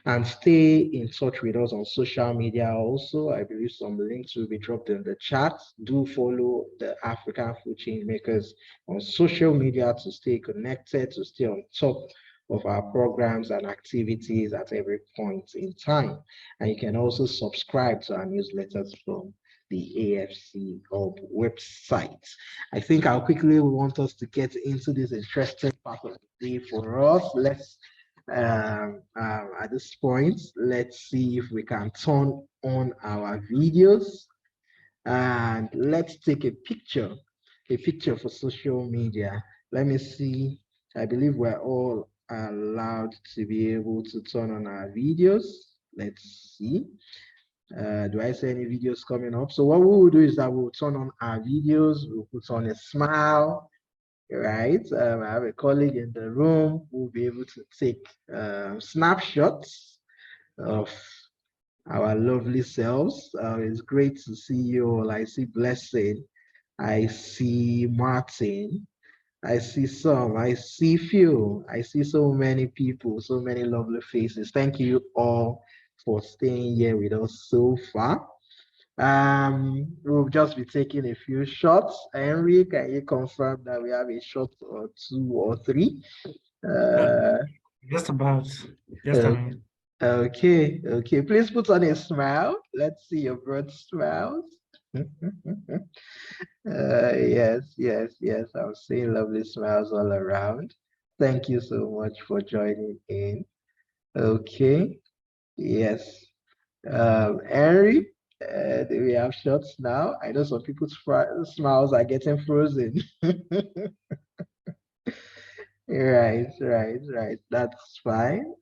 And stay in touch with us on social media also. I believe some links will be dropped in the chat. Do follow the African Food Changemakers on social media to stay connected, to stay on top of our programs and activities at every point in time. And you can also subscribe to our newsletters from the AFC Hub website. I think I'll quickly want us to get into this interesting part of the day for us. Let's at this point, let's see if we can turn on our videos and let's take a picture for social media. Let me see. I believe we're all allowed to be able to turn on our videos. Let's see. Do I see any videos coming up? So what we will do is that we'll turn on our videos. We'll put on a smile. Right, I have a colleague in the room who will be able to take snapshots of our lovely selves. It's great to see you all. I see Blessing, I see Martin, I see some, I see few, I see so many people, so many lovely faces. Thank you all for staying here with us so far. We'll just be taking a few shots. Henry, can you confirm that we have a shot or two or three? Just about. Just a minute. Okay. Please put on a smile. Let's see your broad smiles. Yes. I'm seeing lovely smiles all around. Thank you so much for joining in. Okay. Yes. Henry. Do we have shots now? I know some people's smiles are getting frozen. Right. That's fine.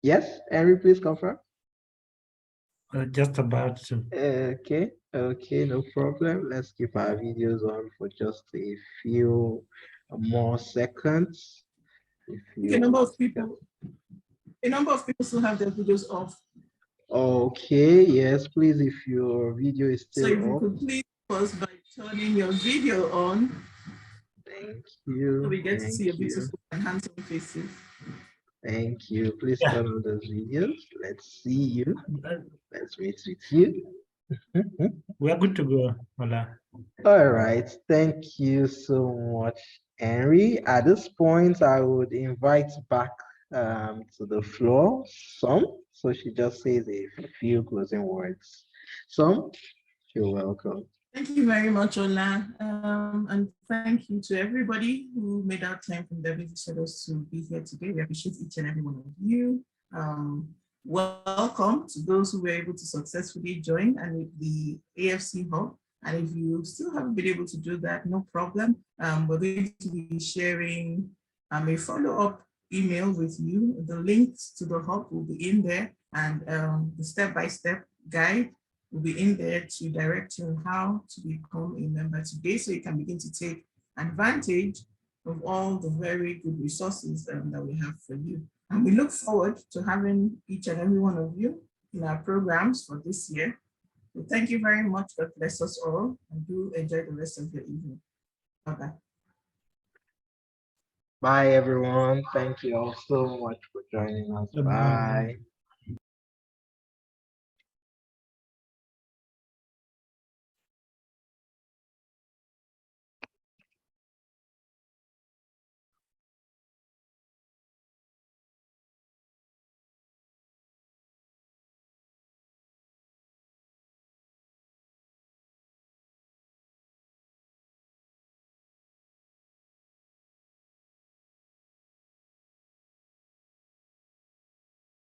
Yes, Henry, please confirm. Just about to. Okay, no problem. Let's keep our videos on for just a few more seconds. A number of people still have their videos off. Okay, yes, please, if your video is still so if off. you could please pause by turning your video on. Thank you. So we get to see your beautiful and handsome faces. Thank you. Please turn on those videos. Let's see you. Let's meet with you. We are good to go. Hola. All right. Thank you so much, Henry. At this point, I would invite back to the floor so she just says a few closing words. You're welcome. Thank you very much, Ola, and thank you to everybody who made out time from their busy schedules to be here today. We appreciate each and every one of you. Welcome to those who were able to successfully join and with the AFC Hub. And if you still haven't been able to do that, no problem. We're going to be sharing a follow-up email with you. The links to the hub will be in there. And the step-by-step guide will be in there to direct you on how to become a member today, so you can begin to take advantage of all the very good resources that we have for you. And we look forward to having each and every one of you in our programs for this year. So thank you very much. God bless us all, and do enjoy the rest of your evening. Bye-bye. Bye, everyone. Thank you all so much for joining us. Bye-bye. Bye.